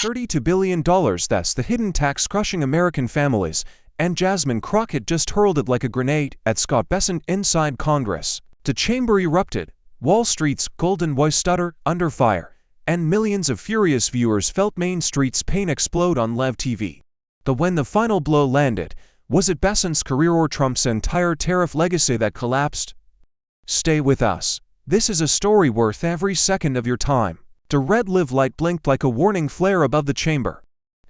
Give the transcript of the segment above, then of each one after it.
$32 billion, that's the hidden tax crushing American families, and Jasmine Crockett just hurled it like a grenade at Scott Bessent inside Congress. The chamber erupted, Wall Street's golden voice stutter under fire, and millions of furious viewers felt Main Street's pain explode on live TV. But when the final blow landed, was it Bessent's career or Trump's entire tariff legacy that collapsed? Stay with us. This is a story worth every second of your time. The red live light blinked like a warning flare above the chamber.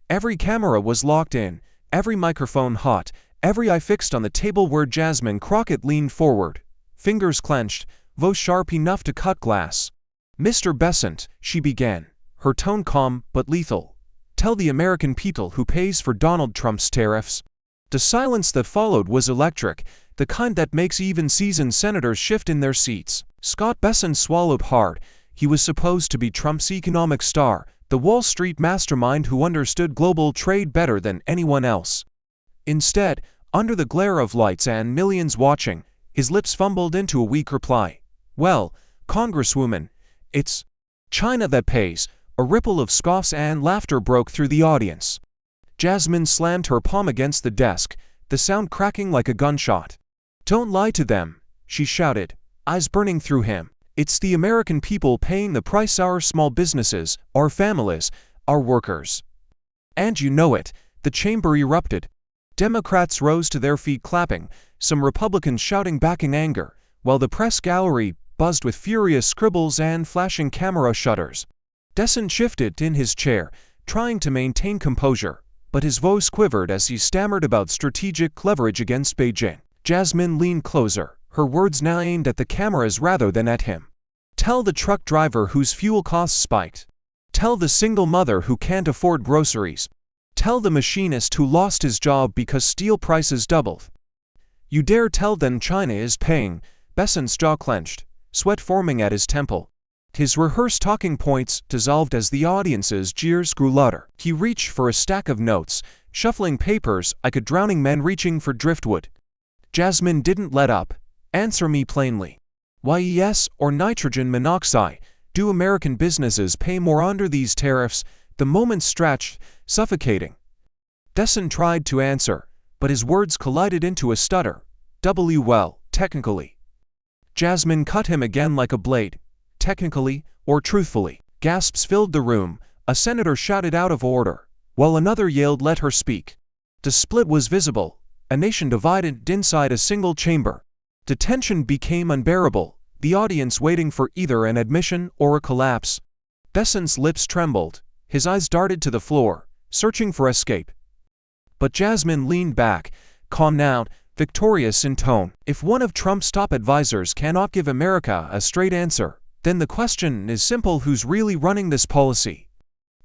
Every camera was locked in, every microphone hot, every eye fixed on the table where Jasmine Crockett leaned forward, fingers clenched, voice sharp enough to cut glass. "Mr. Bessent," she began, her tone calm but lethal, "tell the American people who pays for Donald Trump's tariffs." The silence that followed was electric, the kind that makes even seasoned senators shift in their seats. Scott Bessent swallowed hard. He was supposed to be Trump's economic star, the Wall Street mastermind who understood global trade better than anyone else. Instead, under the glare of lights and millions watching, his lips fumbled into a weak reply. "Well, Congresswoman, it's China that pays." A ripple of scoffs and laughter broke through the audience. Jasmine slammed her palm against the desk, the sound cracking like a gunshot. "Don't lie to them," she shouted, eyes burning through him. "It's the American people paying the price, our small businesses, our families, our workers. And you know it." The chamber erupted. Democrats rose to their feet clapping, some Republicans shouting back in anger, while the press gallery buzzed with furious scribbles and flashing camera shutters. Bessent shifted in his chair, trying to maintain composure, but his voice quivered as he stammered about strategic leverage against Beijing. Jasmine leaned closer, her words now aimed at the cameras rather than at him. "Tell the truck driver whose fuel costs spiked. Tell the single mother who can't afford groceries. Tell the machinist who lost his job because steel prices doubled. You dare tell them China is paying?" Bessent's jaw clenched, sweat forming at his temple. His rehearsed talking points dissolved as the audience's jeers grew louder. He reached for a stack of notes, shuffling papers like a drowning man reaching for driftwood. Jasmine didn't let up. "Answer me plainly. Yes or nitrogen monoxide? Do American businesses pay more under these tariffs?" The moment stretched, suffocating. Bessent tried to answer, but his words collided into a stutter. "Well, technically." Jasmine cut him again like a blade. "Technically, or truthfully?" Gasps filled the room. A senator shouted out of order, while another yelled, "Let her speak." The split was visible, a nation divided inside a single chamber. The tension became unbearable, the audience waiting for either an admission or a collapse. Bessent's lips trembled, his eyes darted to the floor, searching for escape. But Jasmine leaned back, calm now, victorious in tone. "If one of Trump's top advisors cannot give America a straight answer, then the question is simple: who's really running this policy?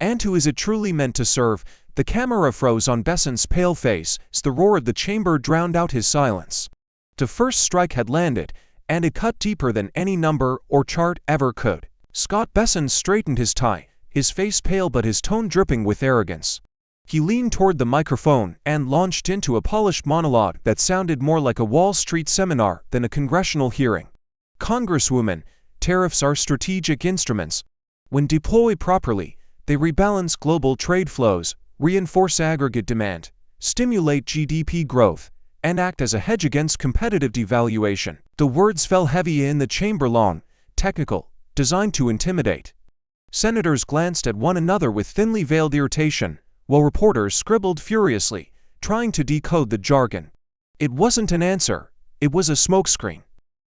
And who is it truly meant to serve?" The camera froze on Bessent's pale face as the roar of the chamber drowned out his silence. The first strike had landed, and it cut deeper than any number or chart ever could. Scott Bessent straightened his tie, his face pale but his tone dripping with arrogance. He leaned toward the microphone and launched into a polished monologue that sounded more like a Wall Street seminar than a congressional hearing. "Congresswoman, tariffs are strategic instruments. When deployed properly, they rebalance global trade flows, reinforce aggregate demand, stimulate GDP growth, and act as a hedge against competitive devaluation." The words fell heavy in the chamber, long, technical, designed to intimidate. Senators glanced at one another with thinly veiled irritation, while reporters scribbled furiously, trying to decode the jargon. It wasn't an answer, it was a smokescreen.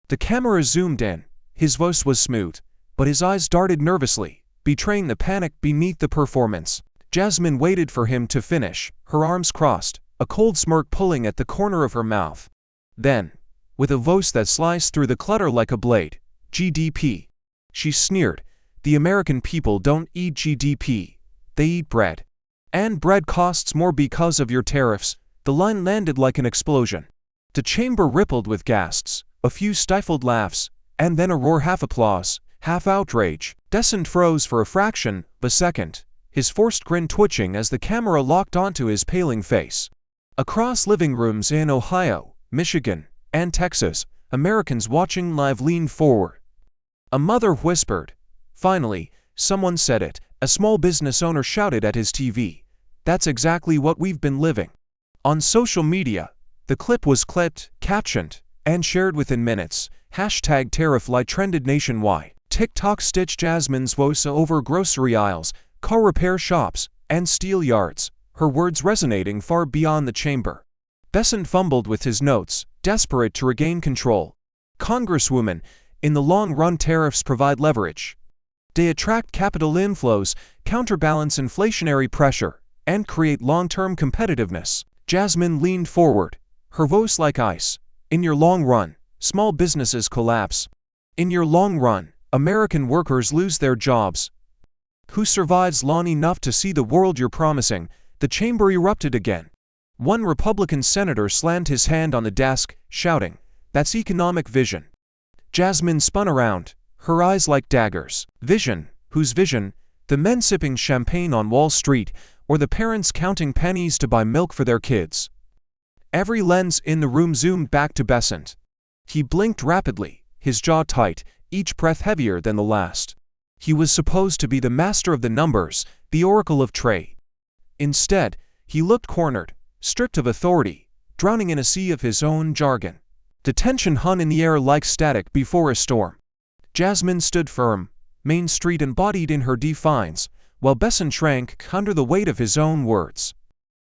The camera zoomed in, his voice was smooth, but his eyes darted nervously, betraying the panic beneath the performance. Jasmine waited for him to finish, her arms crossed, a cold smirk pulling at the corner of her mouth. Then, with a voice that sliced through the clutter like a blade, "GDP." She sneered. "The American people don't eat GDP. They eat bread. And bread costs more because of your tariffs." The line landed like an explosion. The chamber rippled with gasps, a few stifled laughs, and then a roar, half applause, half outrage. Bessent froze for a fraction of a second, his forced grin twitching as the camera locked onto his paling face. Across living rooms in Ohio, Michigan, and Texas, Americans watching live leaned forward. A mother whispered, "Finally, someone said it," A small business owner shouted at his TV. That's exactly what we've been living. On social media, the clip was clipped, captioned, and shared within minutes. #Tariff trended nationwide. TikTok stitched Jasmine's voice over grocery aisles, car repair shops, and steel yards, her words resonating far beyond the chamber. Bessent fumbled with his notes, desperate to regain control. Congresswoman, in the long run tariffs provide leverage. They attract capital inflows, counterbalance inflationary pressure, and create long-term competitiveness. Jasmine leaned forward, her voice like ice. In your long run, small businesses collapse. In your long run, American workers lose their jobs. Who survives long enough to see the world you're promising? The chamber erupted again. One Republican senator slammed his hand on the desk, shouting, "That's economic vision." Jasmine spun around, her eyes like daggers. Vision? Whose vision? The men sipping champagne on Wall Street, or the parents counting pennies to buy milk for their kids? Every lens in the room zoomed back to Bessent. He blinked rapidly, his jaw tight, each breath heavier than the last. He was supposed to be the master of the numbers, the oracle of trade. Instead, he looked cornered, stripped of authority, drowning in a sea of his own jargon. The tension hung in the air like static before a storm. Jasmine stood firm, Main Street embodied in her defiance, while Bessent shrank under the weight of his own words.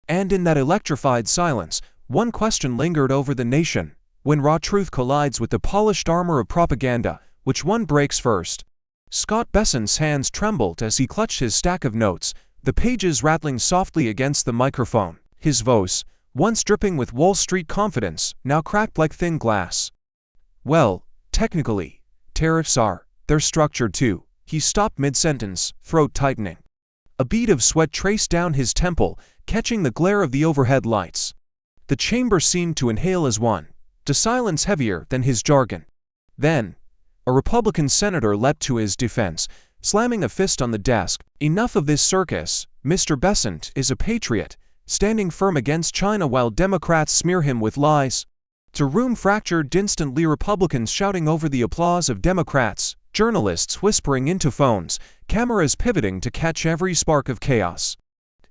And in that electrified silence, one question lingered over the nation. When raw truth collides with the polished armor of propaganda, which one breaks first? Scott Bessent's hands trembled as he clutched his stack of notes, the pages rattling softly against the microphone. His voice, once dripping with Wall Street confidence, now cracked like thin glass. Well, technically, tariffs they're structured too. He stopped mid-sentence, throat tightening. A bead of sweat traced down his temple, catching the glare of the overhead lights. The chamber seemed to inhale as one, to silence heavier than his jargon. Then, a Republican senator leapt to his defense, slamming a fist on the desk. "Enough of this circus. Mr. Bessent is a patriot, standing firm against China while Democrats smear him with lies." The room fractured instantly, Republicans shouting over the applause of Democrats, journalists whispering into phones, cameras pivoting to catch every spark of chaos.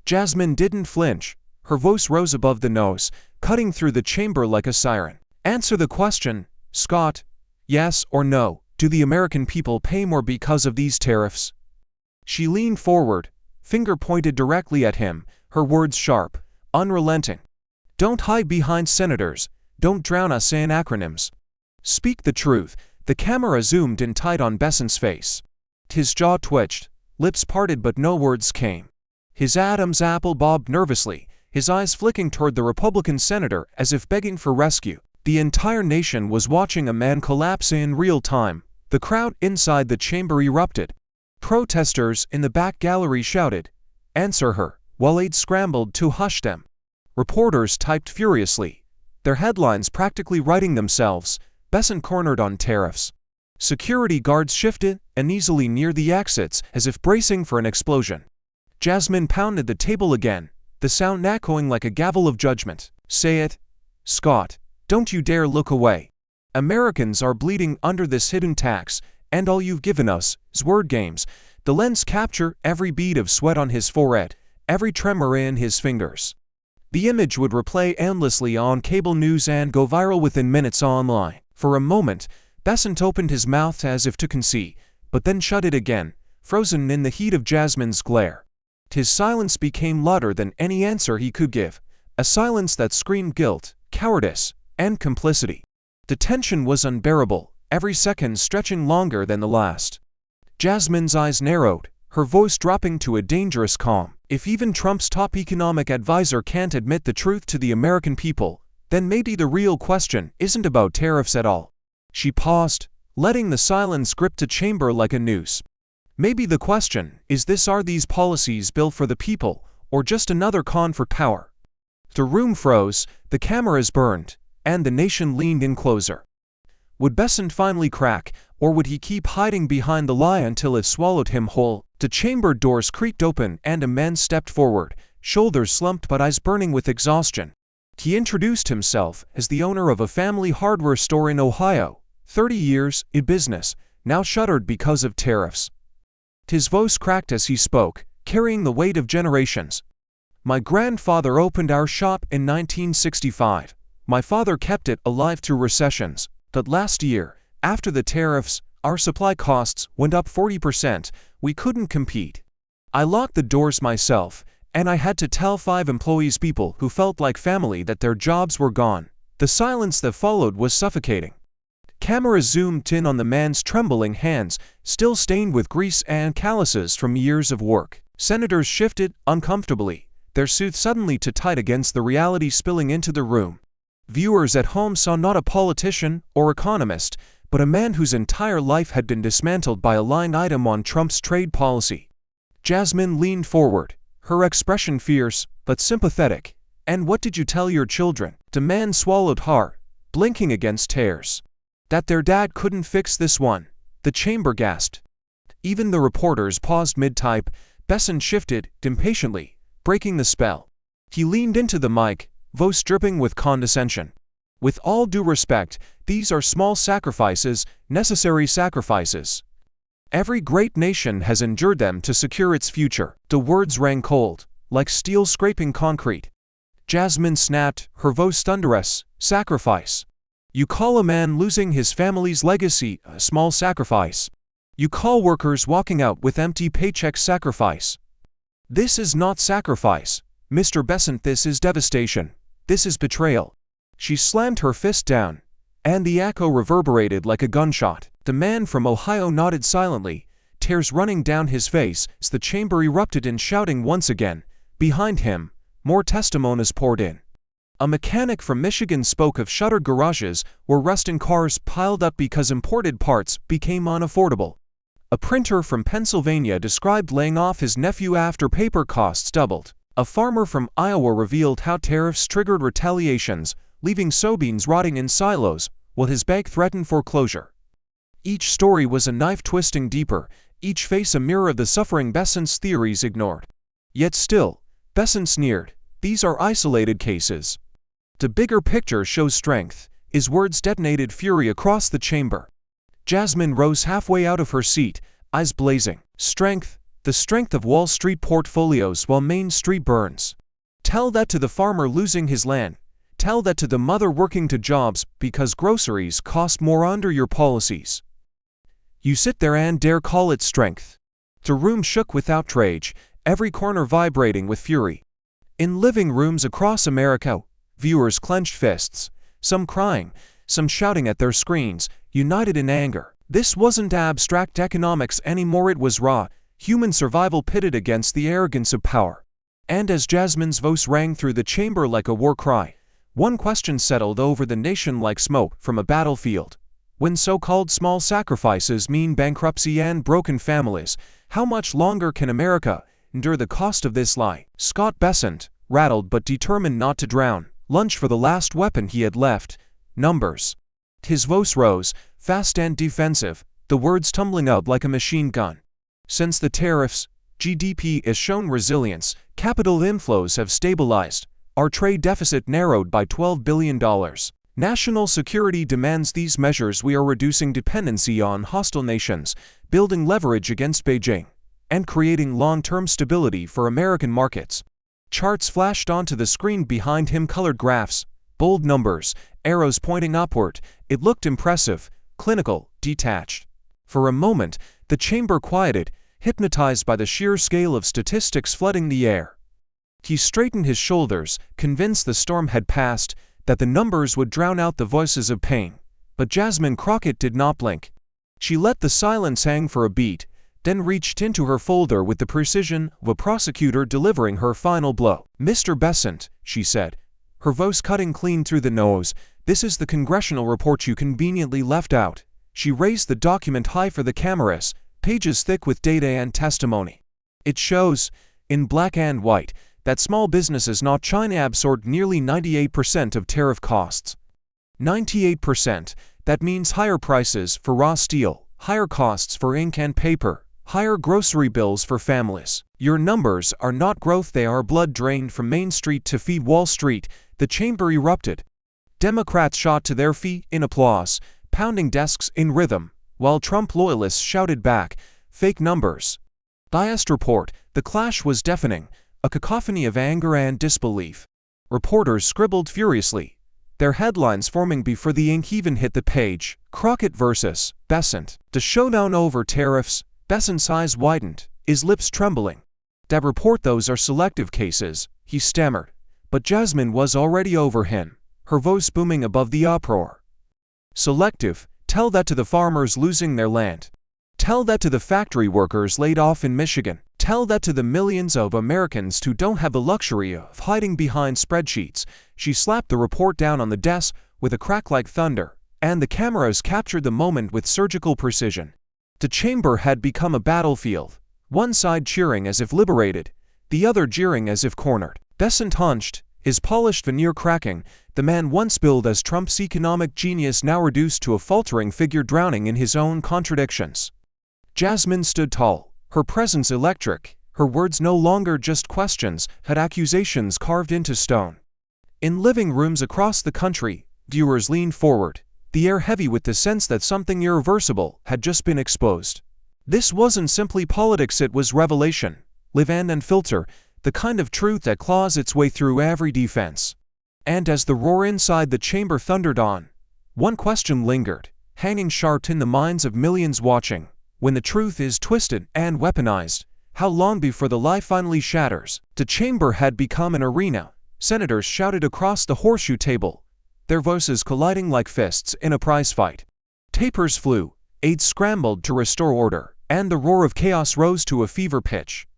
Jasmine didn't flinch. Her voice rose above the noise, cutting through the chamber like a siren. "Answer the question, Scott. Yes or no, do the American people pay more because of these tariffs?" She leaned forward, finger pointed directly at him, her words sharp, unrelenting. "Don't hide behind senators. Don't drown us in acronyms. Speak the truth." The camera zoomed in tight on Bessent's face. His jaw twitched, lips parted but no words came. His Adam's apple bobbed nervously, his eyes flicking toward the Republican senator as if begging for rescue. The entire nation was watching a man collapse in real time. The crowd inside the chamber erupted. Protesters in the back gallery shouted, "Answer her," while aides scrambled to hush them. Reporters typed furiously, their headlines practically writing themselves. Bessent cornered on tariffs. Security guards shifted uneasily near the exits as if bracing for an explosion. Jasmine pounded the table again, the sound echoing like a gavel of judgment. "Say it, Scott. Don't you dare look away. Americans are bleeding under this hidden tax, and all you've given us is word games." The lens captured every bead of sweat on his forehead, every tremor in his fingers. The image would replay endlessly on cable news and go viral within minutes online. For a moment, Bessent opened his mouth as if to concede, but then shut it again, frozen in the heat of Jasmine's glare. His silence became louder than any answer he could give, a silence that screamed guilt, cowardice, and complicity. The tension was unbearable, every second stretching longer than the last. Jasmine's eyes narrowed, her voice dropping to a dangerous calm. If even Trump's top economic advisor can't admit the truth to the American people, then maybe the real question isn't about tariffs at all. She paused, letting the silence grip the chamber like a noose. Maybe the question is this: are these policies built for the people, or just another con for power? The room froze, the cameras burned, and the nation leaned in closer. Would Bessent finally crack, or would he keep hiding behind the lie until it swallowed him whole? The chamber doors creaked open and a man stepped forward, shoulders slumped but eyes burning with exhaustion. He introduced himself as the owner of a family hardware store in Ohio, 30 years in business, now shuttered because of tariffs. His voice cracked as he spoke, carrying the weight of generations. My grandfather opened our shop in 1965. My father kept it alive through recessions. But last year, after the tariffs, our supply costs went up 40%. We couldn't compete. I locked the doors myself, and I had to tell 5 employees, people who felt like family, that their jobs were gone. The silence that followed was suffocating. Camera zoomed in on the man's trembling hands, still stained with grease and calluses from years of work. Senators shifted uncomfortably, their suits suddenly too tight against the reality spilling into the room. Viewers at home saw not a politician or economist, but a man whose entire life had been dismantled by a line item on Trump's trade policy. Jasmine leaned forward, her expression fierce but sympathetic. "And what did you tell your children?" The man swallowed hard, blinking against tears. "That their dad couldn't fix this one," the chamber gasped. Even the reporters paused mid-type. Bessent shifted impatiently, breaking the spell. He leaned into the mic, voice dripping with condescension. "With all due respect, these are small sacrifices, necessary sacrifices. Every great nation has endured them to secure its future." The words rang cold, like steel scraping concrete. Jasmine snapped, her voice thunderous. "Sacrifice? You call a man losing his family's legacy a small sacrifice? You call workers walking out with empty paychecks sacrifice? This is not sacrifice, Mr. Bessent. This is devastation. This is betrayal." She slammed her fist down, and the echo reverberated like a gunshot. The man from Ohio nodded silently, tears running down his face as the chamber erupted in shouting once again. Behind him, more testimonies poured in. A mechanic from Michigan spoke of shuttered garages where rusting cars piled up because imported parts became unaffordable. A printer from Pennsylvania described laying off his nephew after paper costs doubled. A farmer from Iowa revealed how tariffs triggered retaliations, leaving soybeans rotting in silos while his bank threatened foreclosure. Each story was a knife twisting deeper, each face a mirror of the suffering Bessent's theories ignored. Yet still, Bessent sneered, "These are isolated cases. The bigger picture shows strength." His words detonated fury across the chamber. Jasmine rose halfway out of her seat, eyes blazing. "Strength, the strength of Wall Street portfolios while Main Street burns. Tell that to the farmer losing his land. Tell that to the mother working 2 jobs because groceries cost more under your policies. You sit there and dare call it strength." The room shook with outrage, every corner vibrating with fury. In living rooms across America, viewers clenched fists, some crying, some shouting at their screens, united in anger. This wasn't abstract economics anymore, it was raw, human survival pitted against the arrogance of power. And as Jasmine's voice rang through the chamber like a war cry, one question settled over the nation like smoke from a battlefield. When so-called small sacrifices mean bankruptcy and broken families, how much longer can America endure the cost of this lie? Scott Bessent, rattled but determined not to drown, lunged for the last weapon he had left: numbers. His voice rose, fast and defensive, the words tumbling out like a machine gun. Since the tariffs, GDP has shown resilience, capital inflows have stabilized, our trade deficit narrowed by $12 billion. National security demands these measures. We are reducing dependency on hostile nations, building leverage against Beijing, and creating long-term stability for American markets. Charts flashed onto the screen behind him, colored graphs, bold numbers, arrows pointing upward. It looked impressive, clinical, detached. For a moment, the chamber quieted, hypnotized by the sheer scale of statistics flooding the air. He straightened his shoulders, convinced the storm had passed, that the numbers would drown out the voices of pain. But Jasmine Crockett did not blink. She let the silence hang for a beat, then reached into her folder with the precision of a prosecutor delivering her final blow. "Mr. Bessent," she said, her voice cutting clean through the nose, "this is the congressional report you conveniently left out." She raised the document high for the cameras, pages thick with data and testimony. "It shows, in black and white, that small businesses, not China, absorbed nearly 98% of tariff costs. 98%, that means higher prices for raw steel, higher costs for ink and paper, higher grocery bills for families. Your numbers are not growth, they are blood drained from Main Street to feed Wall Street." The chamber erupted. Democrats shot to their feet in applause, pounding desks in rhythm, while Trump loyalists shouted back, "Fake numbers." Biased report. The clash was deafening, a cacophony of anger and disbelief. Reporters scribbled furiously, their headlines forming before the ink even hit the page. Crockett versus Bessent. The showdown over tariffs. Bessent's eyes widened, his lips trembling. "That report, those are selective cases," he stammered. But Jasmine was already over him, her voice booming above the uproar. "Selective? Tell that to the farmers losing their land. Tell that to the factory workers laid off in Michigan. Tell that to the millions of Americans who don't have the luxury of hiding behind spreadsheets." She slapped the report down on the desk with a crack like thunder, and the cameras captured the moment with surgical precision. The chamber had become a battlefield, one side cheering as if liberated, the other jeering as if cornered. Bessent hunched, his polished veneer cracking, the man once billed as Trump's economic genius now reduced to a faltering figure drowning in his own contradictions. Jasmine stood tall, her presence electric, her words no longer just questions, had accusations carved into stone. In living rooms across the country, viewers leaned forward, the air heavy with the sense that something irreversible had just been exposed. This wasn't simply politics, it was revelation, live and unfilter, the kind of truth that claws its way through every defense. And as the roar inside the chamber thundered on, one question lingered, hanging sharp in the minds of millions watching. When the truth is twisted and weaponized, how long before the lie finally shatters? The chamber had become an arena. Senators shouted across the horseshoe table, their voices colliding like fists in a prize fight. Tapers flew, aides scrambled to restore order, and the roar of chaos rose to a fever pitch.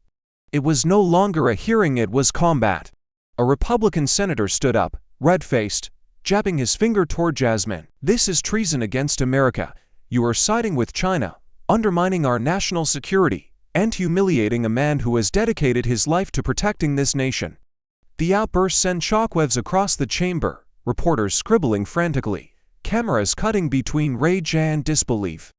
It was no longer a hearing, it was combat. A Republican senator stood up, red-faced, jabbing his finger toward Jasmine. "This is treason against America. You are siding with China, undermining our national security, and humiliating a man who has dedicated his life to protecting this nation." The outburst sent shockwaves across the chamber, reporters scribbling frantically, cameras cutting between rage and disbelief.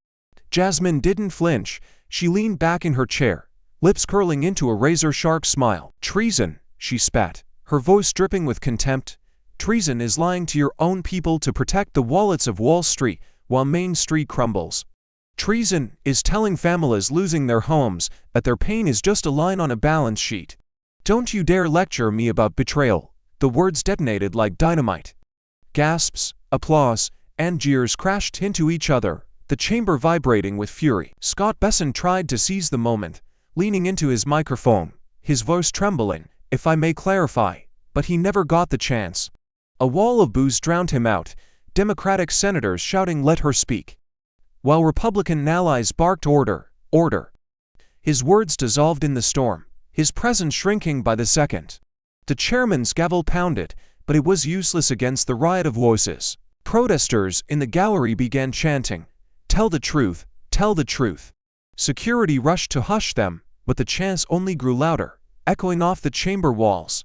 Jasmine didn't flinch. She leaned back in her chair, lips curling into a razor-sharp smile. "Treason," she spat, her voice dripping with contempt. "Treason is lying to your own people to protect the wallets of Wall Street while Main Street crumbles. Treason is telling families losing their homes that their pain is just a line on a balance sheet. Don't you dare lecture me about betrayal." The words detonated like dynamite. Gasps, applause, and jeers crashed into each other, the chamber vibrating with fury. Scott Bessent tried to seize the moment, leaning into his microphone, his voice trembling, "If I may clarify," but he never got the chance. A wall of boos drowned him out, Democratic senators shouting, "Let her speak," while Republican allies barked, "Order, order." His words dissolved in the storm, his presence shrinking by the second. The chairman's gavel pounded, but it was useless against the riot of voices. Protesters in the gallery began chanting, "Tell the truth, tell the truth." Security rushed to hush them, but the chants only grew louder, echoing off the chamber walls.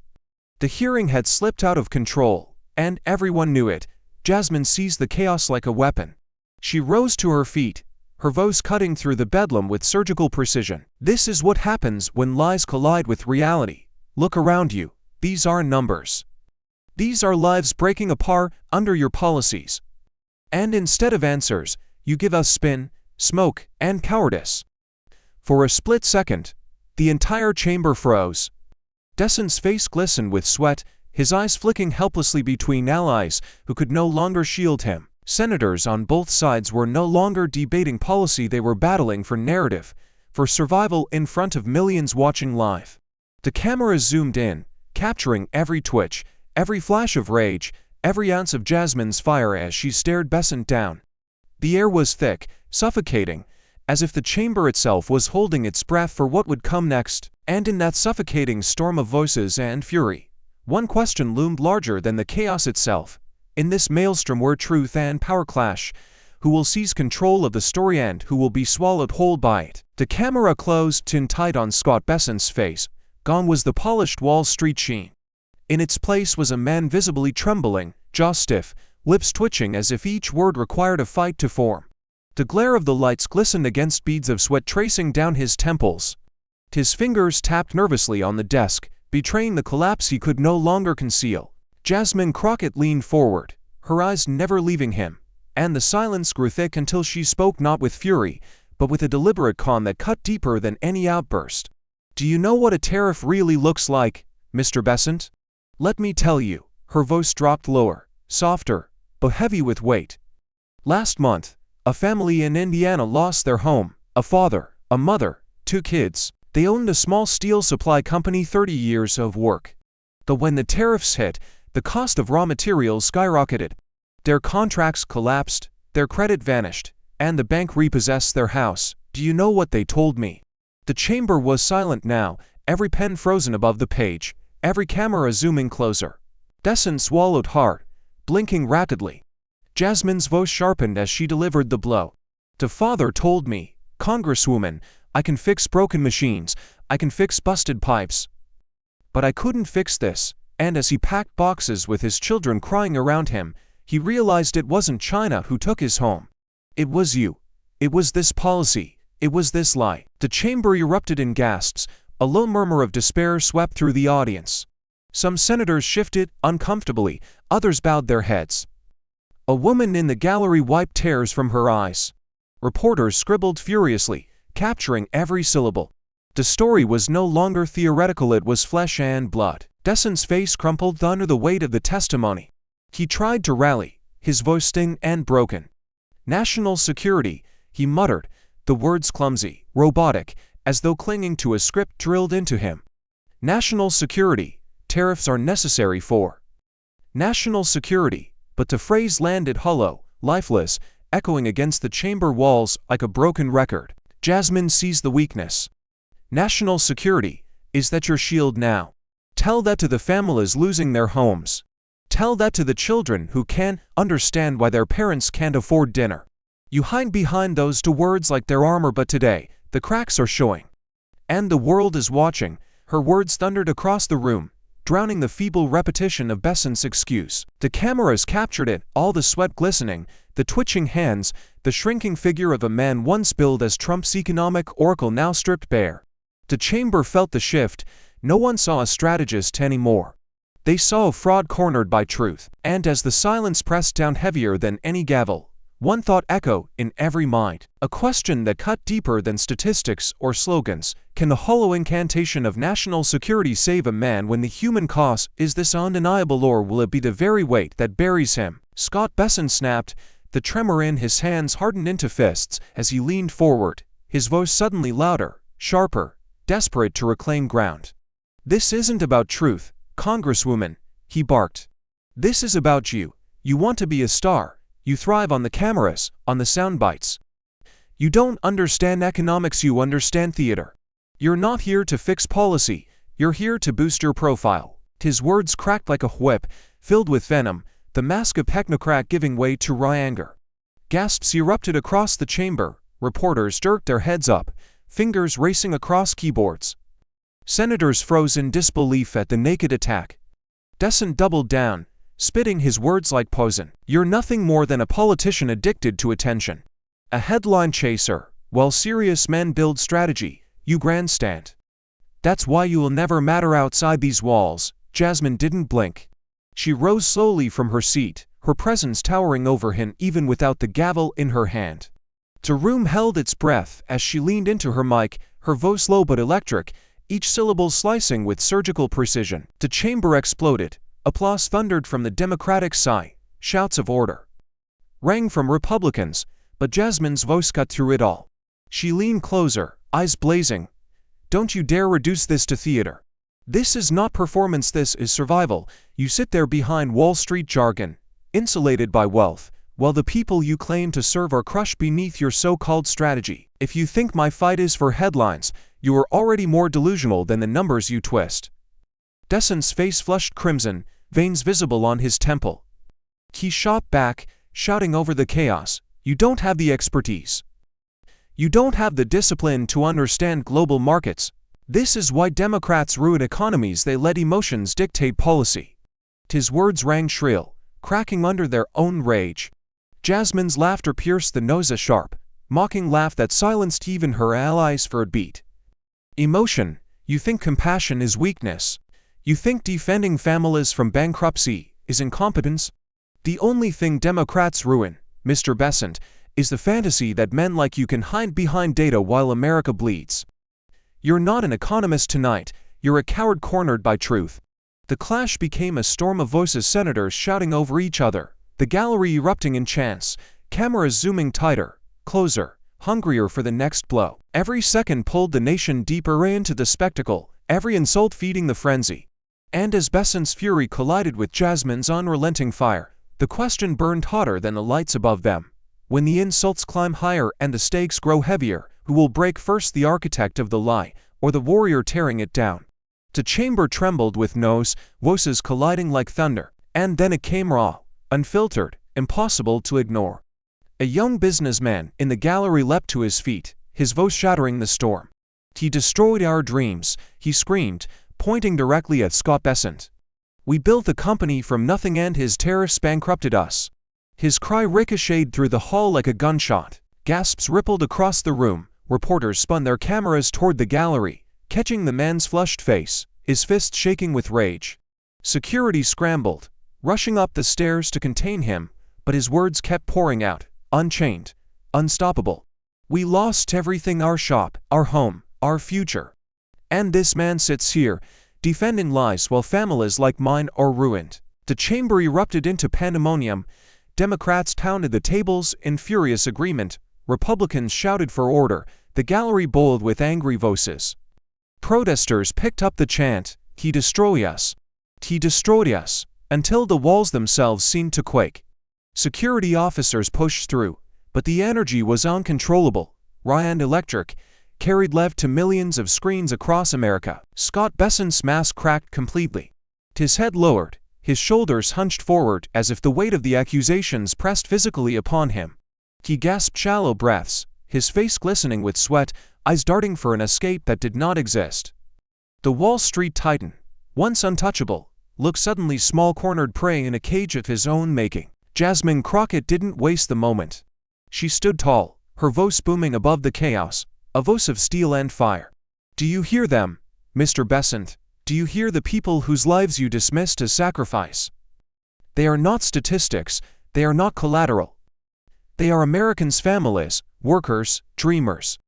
The hearing had slipped out of control, and everyone knew it. Jasmine seized the chaos like a weapon. She rose to her feet, her voice cutting through the bedlam with surgical precision. "This is what happens when lies collide with reality. Look around you. These are numbers. These are lives breaking apart under your policies. And instead of answers, you give us spin, smoke, and cowardice." For a split second, the entire chamber froze. Bessent's face glistened with sweat, his eyes flicking helplessly between allies who could no longer shield him. Senators on both sides were no longer debating policy, they were battling for narrative, for survival in front of millions watching live. The cameras zoomed in, capturing every twitch, every flash of rage, every ounce of Jasmine's fire as she stared Bessent down. The air was thick, suffocating, as if the chamber itself was holding its breath for what would come next. And in that suffocating storm of voices and fury, one question loomed larger than the chaos itself. In this maelstrom where truth and power clash, who will seize control of the story and who will be swallowed whole by it? The camera closed in tight on Scott Bessent's face. Gone was the polished Wall Street sheen. In its place was a man visibly trembling, jaw stiff, lips twitching as if each word required a fight to form. The glare of the lights glistened against beads of sweat tracing down his temples. His fingers tapped nervously on the desk, betraying the collapse he could no longer conceal. Jasmine Crockett leaned forward, her eyes never leaving him, and the silence grew thick until she spoke not with fury, but with a deliberate calm that cut deeper than any outburst. "Do you know what a tariff really looks like, Mr. Bessent? Let me tell you." Her voice dropped lower, softer, but heavy with weight. "Last month, a family in Indiana lost their home, a father, a mother, 2 kids. They owned a small steel supply company, 30 years of work. But when the tariffs hit, the cost of raw materials skyrocketed. Their contracts collapsed, their credit vanished, and the bank repossessed their house. Do you know what they told me?" The chamber was silent now, every pen frozen above the page, every camera zooming closer. Bessent swallowed hard, blinking rapidly. Jasmine's voice sharpened as she delivered the blow. "The father told me, Congresswoman, I can fix broken machines, I can fix busted pipes. But I couldn't fix this." And as he packed boxes with his children crying around him, he realized it wasn't China who took his home. It was you. It was this policy. It was this lie. The chamber erupted in gasps. A low murmur of despair swept through the audience. Some senators shifted uncomfortably, others bowed their heads. A woman in the gallery wiped tears from her eyes. Reporters scribbled furiously, capturing every syllable. The story was no longer theoretical, it was flesh and blood. Bessent's face crumpled under the weight of the testimony. He tried to rally, his voice thin and broken. "National security," he muttered, the words clumsy, robotic, as though clinging to a script drilled into him. "National security, tariffs are necessary for national security," but the phrase landed hollow, lifeless, echoing against the chamber walls like a broken record. Jasmine seized the weakness. "National security, is that your shield now? Tell that to the families losing their homes. Tell that to the children who can't understand why their parents can't afford dinner. You hide behind those 2 words like they're armor, but today, the cracks are showing. And the world is watching." Her words thundered across the room, drowning the feeble repetition of Bessent's excuse. The cameras captured it, all the sweat glistening, the twitching hands, the shrinking figure of a man once billed as Trump's economic oracle now stripped bare. The chamber felt the shift. No one saw a strategist anymore. They saw a fraud cornered by truth. And as the silence pressed down heavier than any gavel, one thought echoed in every mind, a question that cut deeper than statistics or slogans. Can the hollow incantation of national security save a man when the human cost is this undeniable, or will it be the very weight that buries him? Scott Bessent snapped. The tremor in his hands hardened into fists as he leaned forward, his voice suddenly louder, sharper, desperate to reclaim ground. "This isn't about truth, Congresswoman," he barked. "This is about you. You want to be a star. You thrive on the cameras, on the sound bites. You don't understand economics, you understand theater. You're not here to fix policy, you're here to boost your profile." His words cracked like a whip, filled with venom, the mask of technocrat giving way to raw anger. Gasps erupted across the chamber, reporters jerked their heads up, fingers racing across keyboards. Senators froze in disbelief at the naked attack. Bessent doubled down, spitting his words like poison. "You're nothing more than a politician addicted to attention. A headline chaser. While serious men build strategy, you grandstand. That's why you will never matter outside these walls." Jasmine didn't blink. She rose slowly from her seat, her presence towering over him even without the gavel in her hand. The room held its breath as she leaned into her mic, her voice low but electric, each syllable slicing with surgical precision. The chamber exploded. Applause thundered from the Democratic side. Shouts of order rang from Republicans, but Jasmine's voice cut through it all. She leaned closer, eyes blazing. "Don't you dare reduce this to theater. This is not performance, this is survival. You sit there behind Wall Street jargon, insulated by wealth, while the people you claim to serve are crushed beneath your so-called strategy. If you think my fight is for headlines, you are already more delusional than the numbers you twist." Bessent's face flushed crimson, veins visible on his temple. He shot back, shouting over the chaos, "You don't have the expertise. You don't have the discipline to understand global markets. This is why Democrats ruin economies, they let emotions dictate policy." His words rang shrill, cracking under their own rage. Jasmine's laughter pierced the nose, a sharp, mocking laugh that silenced even her allies for a beat. "Emotion? You think compassion is weakness? You think defending families from bankruptcy is incompetence? The only thing Democrats ruin, Mr. Bessent, is the fantasy that men like you can hide behind data while America bleeds. You're not an economist tonight, you're a coward cornered by truth. The clash became a storm of voices, senators shouting over each other, the gallery erupting in chants, cameras zooming tighter, closer, hungrier for the next blow. Every second pulled the nation deeper into the spectacle, every insult feeding the frenzy. And as Bessent's fury collided with Jasmine's unrelenting fire, the question burned hotter than the lights above them. When the insults climb higher and the stakes grow heavier, who will break first, the architect of the lie, or the warrior tearing it down? The chamber trembled with voices colliding like thunder, and then it came raw, unfiltered, impossible to ignore. A young businessman in the gallery leapt to his feet, his voice shattering the storm. "He destroyed our dreams," he screamed, pointing directly at Scott Bessent. "We built the company from nothing and his tariffs bankrupted us." His cry ricocheted through the hall like a gunshot. Gasps rippled across the room. Reporters spun their cameras toward the gallery, catching the man's flushed face, his fists shaking with rage. Security scrambled, rushing up the stairs to contain him, but his words kept pouring out, unchained, unstoppable. "We lost everything, our shop, our home, our future. And this man sits here, defending lies while families like mine are ruined." The chamber erupted into pandemonium. Democrats pounded the tables in furious agreement. Republicans shouted for order. The gallery bowled with angry voices. Protesters picked up the chant, "He destroyed us. He destroyed us," until the walls themselves seemed to quake. Security officers pushed through, but the energy was uncontrollable, raw and electric, carried left to millions of screens across America. Scott Bessent's mask cracked completely. His head lowered, his shoulders hunched forward as if the weight of the accusations pressed physically upon him. He gasped shallow breaths, his face glistening with sweat, eyes darting for an escape that did not exist. The Wall Street titan, once untouchable, looked suddenly small, cornered prey in a cage of his own making. Jasmine Crockett didn't waste the moment. She stood tall, her voice booming above the chaos, a voice of steel and fire. "Do you hear them, Mr. Bessent? Do you hear the people whose lives you dismissed as sacrifice? They are not statistics, they are not collateral. They are Americans' families, workers, dreamers.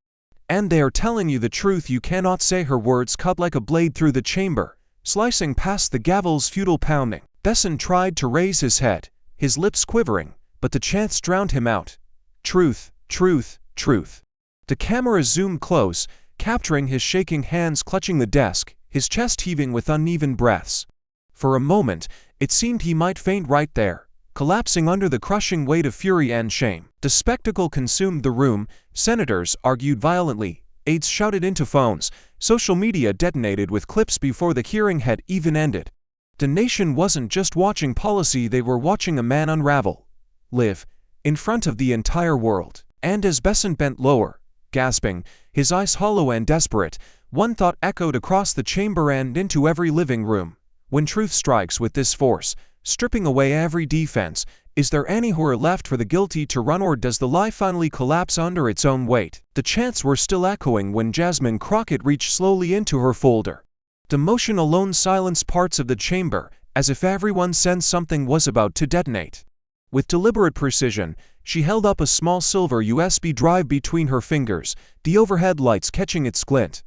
And they are telling you the truth you cannot say." Her words cut like a blade through the chamber, slicing past the gavel's futile pounding. Bessent tried to raise his head, his lips quivering, but the chants drowned him out. Truth, truth, truth. The camera zoomed close, capturing his shaking hands clutching the desk, his chest heaving with uneven breaths. For a moment, it seemed he might faint right there, collapsing under the crushing weight of fury and shame. The spectacle consumed the room. Senators argued violently, aides shouted into phones, social media detonated with clips before the hearing had even ended. The nation wasn't just watching policy, they were watching a man unravel, live, in front of the entire world. And as Bessent bent lower, gasping, his eyes hollow and desperate, one thought echoed across the chamber and into every living room. When truth strikes with this force, stripping away every defense, is there anywhere left for the guilty to run, or does the lie finally collapse under its own weight? The chants were still echoing when Jasmine Crockett reached slowly into her folder. The motion alone silenced parts of the chamber, as if everyone sensed something was about to detonate. With deliberate precision, she held up a small silver USB drive between her fingers, the overhead lights catching its glint.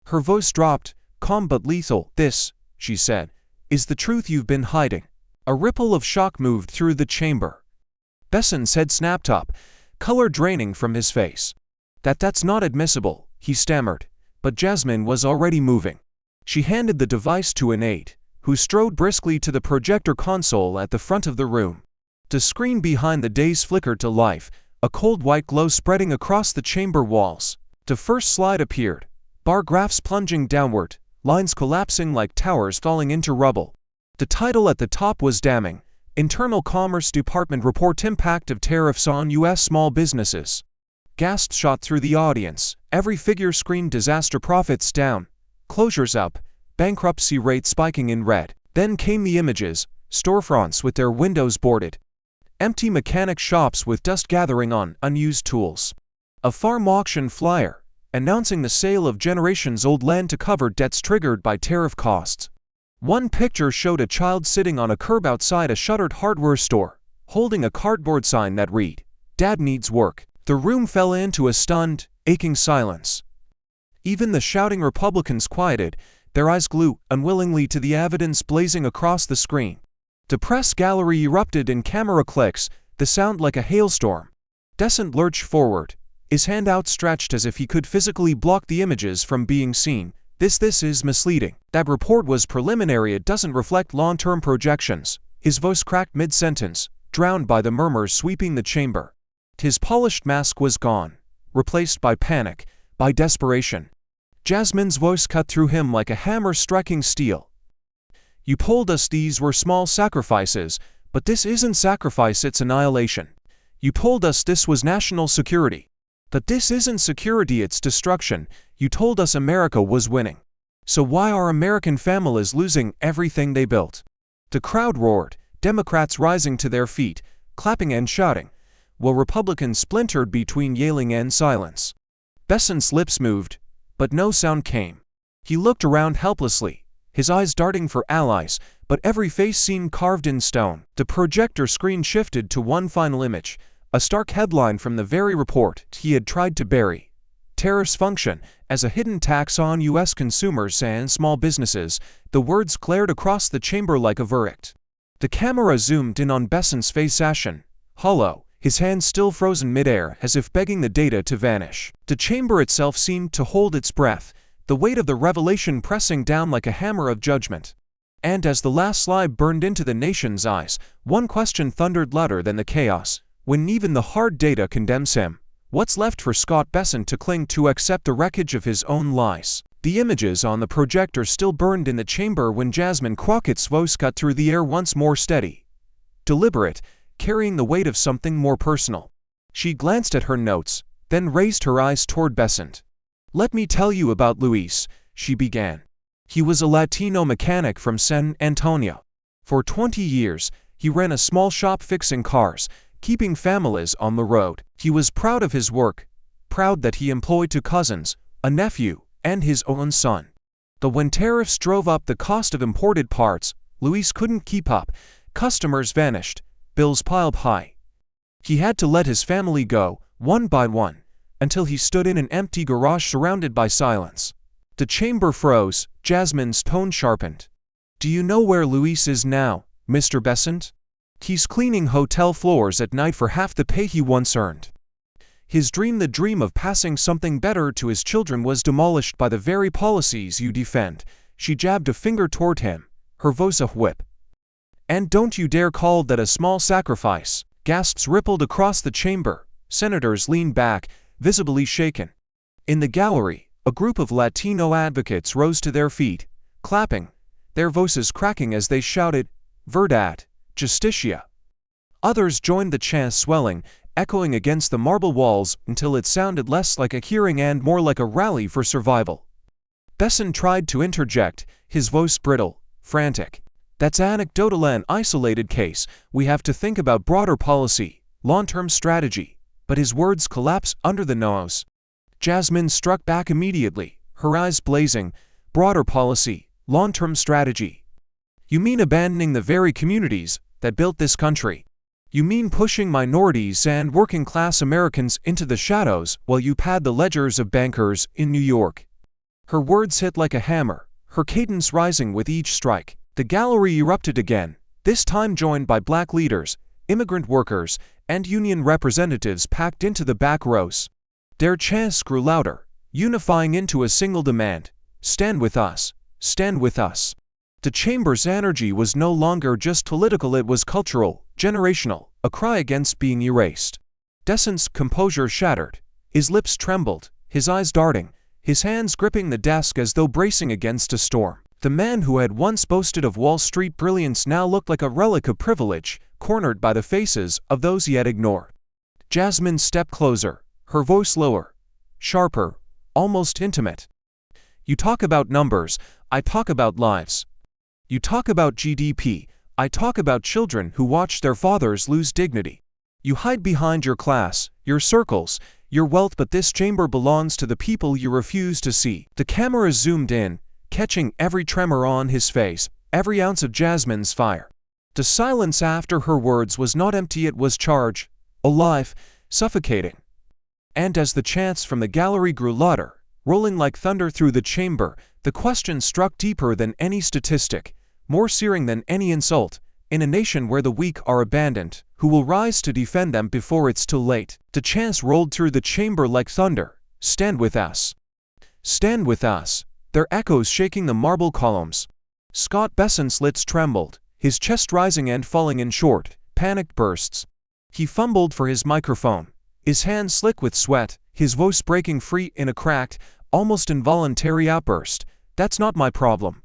Her voice dropped, calm but lethal. "This," she said, "is the truth you've been hiding." A ripple of shock moved through the chamber. Bessent's head snapped up, color draining from his face. That's not admissible," he stammered, but Jasmine was already moving. She handed the device to an aide, who strode briskly to the projector console at the front of the room. The screen behind the dais flickered to life, a cold white glow spreading across the chamber walls. The first slide appeared, bar graphs plunging downward, lines collapsing like towers falling into rubble. The title at the top was damning: Internal Commerce Department Report Impact of Tariffs on U.S. Small Businesses. Gasps shot through the audience. Every figure screamed disaster: profits down, closures up, bankruptcy rates spiking in red. Then came the images: storefronts with their windows boarded, empty mechanic shops with dust gathering on unused tools, a farm auction flyer announcing the sale of generations-old land to cover debts triggered by tariff costs. One picture showed a child sitting on a curb outside a shuttered hardware store, holding a cardboard sign that read, Dad needs work. The room fell into a stunned, aching silence. Even the shouting Republicans quieted, their eyes glued unwillingly to the evidence blazing across the screen. The press gallery erupted in camera clicks, the sound like a hailstorm. Bessent lurched forward, his hand outstretched as if he could physically block the images from being seen. This is misleading. That report was preliminary. It doesn't reflect long-term projections. His voice cracked mid-sentence, drowned by the murmurs sweeping the chamber. His polished mask was gone, replaced by panic, by desperation. Jasmine's voice cut through him like a hammer striking steel. You told us these were small sacrifices, but this isn't sacrifice, it's annihilation. You told us this was national security. But this isn't security, it's destruction. You told us America was winning. So why are American families losing everything they built? The crowd roared, Democrats rising to their feet, clapping and shouting, while Republicans splintered between yelling and silence. Bessent's lips moved, but no sound came. He looked around helplessly, his eyes darting for allies, but every face seemed carved in stone. The projector screen shifted to one final image, a stark headline from the very report he had tried to bury. Tariffs function as a hidden tax on U.S. consumers and small businesses. The words glared across the chamber like a verdict. The camera zoomed in on Bessent's face, ashen, hollow, his hands still frozen midair as if begging the data to vanish. The chamber itself seemed to hold its breath, the weight of the revelation pressing down like a hammer of judgment. And as the last slide burned into the nation's eyes, one question thundered louder than the chaos. When even the hard data condemns him, what's left for Scott Bessent to cling to except the wreckage of his own lies? The images on the projector still burned in the chamber when Jasmine Crockett's voice cut through the air once more, steady, deliberate, carrying the weight of something more personal. She glanced at her notes, then raised her eyes toward Bessent. Let me tell you about Luis, she began. He was a Latino mechanic from San Antonio. For 20 years, he ran a small shop fixing cars, keeping families on the road. He was proud of his work, proud that he employed two cousins, a nephew, and his own son. But when tariffs drove up the cost of imported parts, Luis couldn't keep up. Customers vanished, bills piled high. He had to let his family go, one by one, until he stood in an empty garage surrounded by silence. The chamber froze, Jasmine's tone sharpened. Do you know where Luis is now, Mr. Bessent? He's cleaning hotel floors at night for half the pay he once earned. His dream, the dream of passing something better to his children, was demolished by the very policies you defend. She jabbed a finger toward him, her voice a whip. And don't you dare call that a small sacrifice. Gasps rippled across the chamber. Senators leaned back, visibly shaken. In the gallery, a group of Latino advocates rose to their feet, clapping, their voices cracking as they shouted, Verdad, Justicia. Others joined the chant, swelling, echoing against the marble walls until it sounded less like a hearing and more like a rally for survival. Bessent tried to interject, his voice brittle, frantic. That's anecdotal, an isolated case. We have to think about broader policy, long-term strategy. But his words collapsed under the nose. Jasmine struck back immediately, her eyes blazing. Broader policy, long-term strategy. You mean abandoning the very communities that built this country? You mean pushing minorities and working-class Americans into the shadows while you pad the ledgers of bankers in New York? Her words hit like a hammer, her cadence rising with each strike. The gallery erupted again, this time joined by black leaders, immigrant workers, and union representatives packed into the back rows. Their chants grew louder, unifying into a single demand: stand with us, stand with us. The chamber's energy was no longer just political, it was cultural, generational, a cry against being erased. Bessent's composure shattered, his lips trembled, his eyes darting, his hands gripping the desk as though bracing against a storm. The man who had once boasted of Wall Street brilliance now looked like a relic of privilege, cornered by the faces of those he had ignored. Jasmine stepped closer, her voice lower, sharper, almost intimate. You talk about numbers, I talk about lives. You talk about GDP, I talk about children who watch their fathers lose dignity. You hide behind your class, your circles, your wealth, but this chamber belongs to the people you refuse to see. The camera zoomed in, catching every tremor on his face, every ounce of Jasmine's fire. The silence after her words was not empty, it was charged, alive, suffocating. And as the chants from the gallery grew louder, rolling like thunder through the chamber, the question struck deeper than any statistic, more searing than any insult. In a nation where the weak are abandoned, who will rise to defend them before it's too late? The chants rolled through the chamber like thunder. Stand with us. Stand with us. Their echoes shaking the marble columns. Scott Bessent's lips trembled, his chest rising and falling in short, panicked bursts. He fumbled for his microphone, his hands slick with sweat, his voice breaking free in a cracked, almost involuntary outburst. "That's not my problem."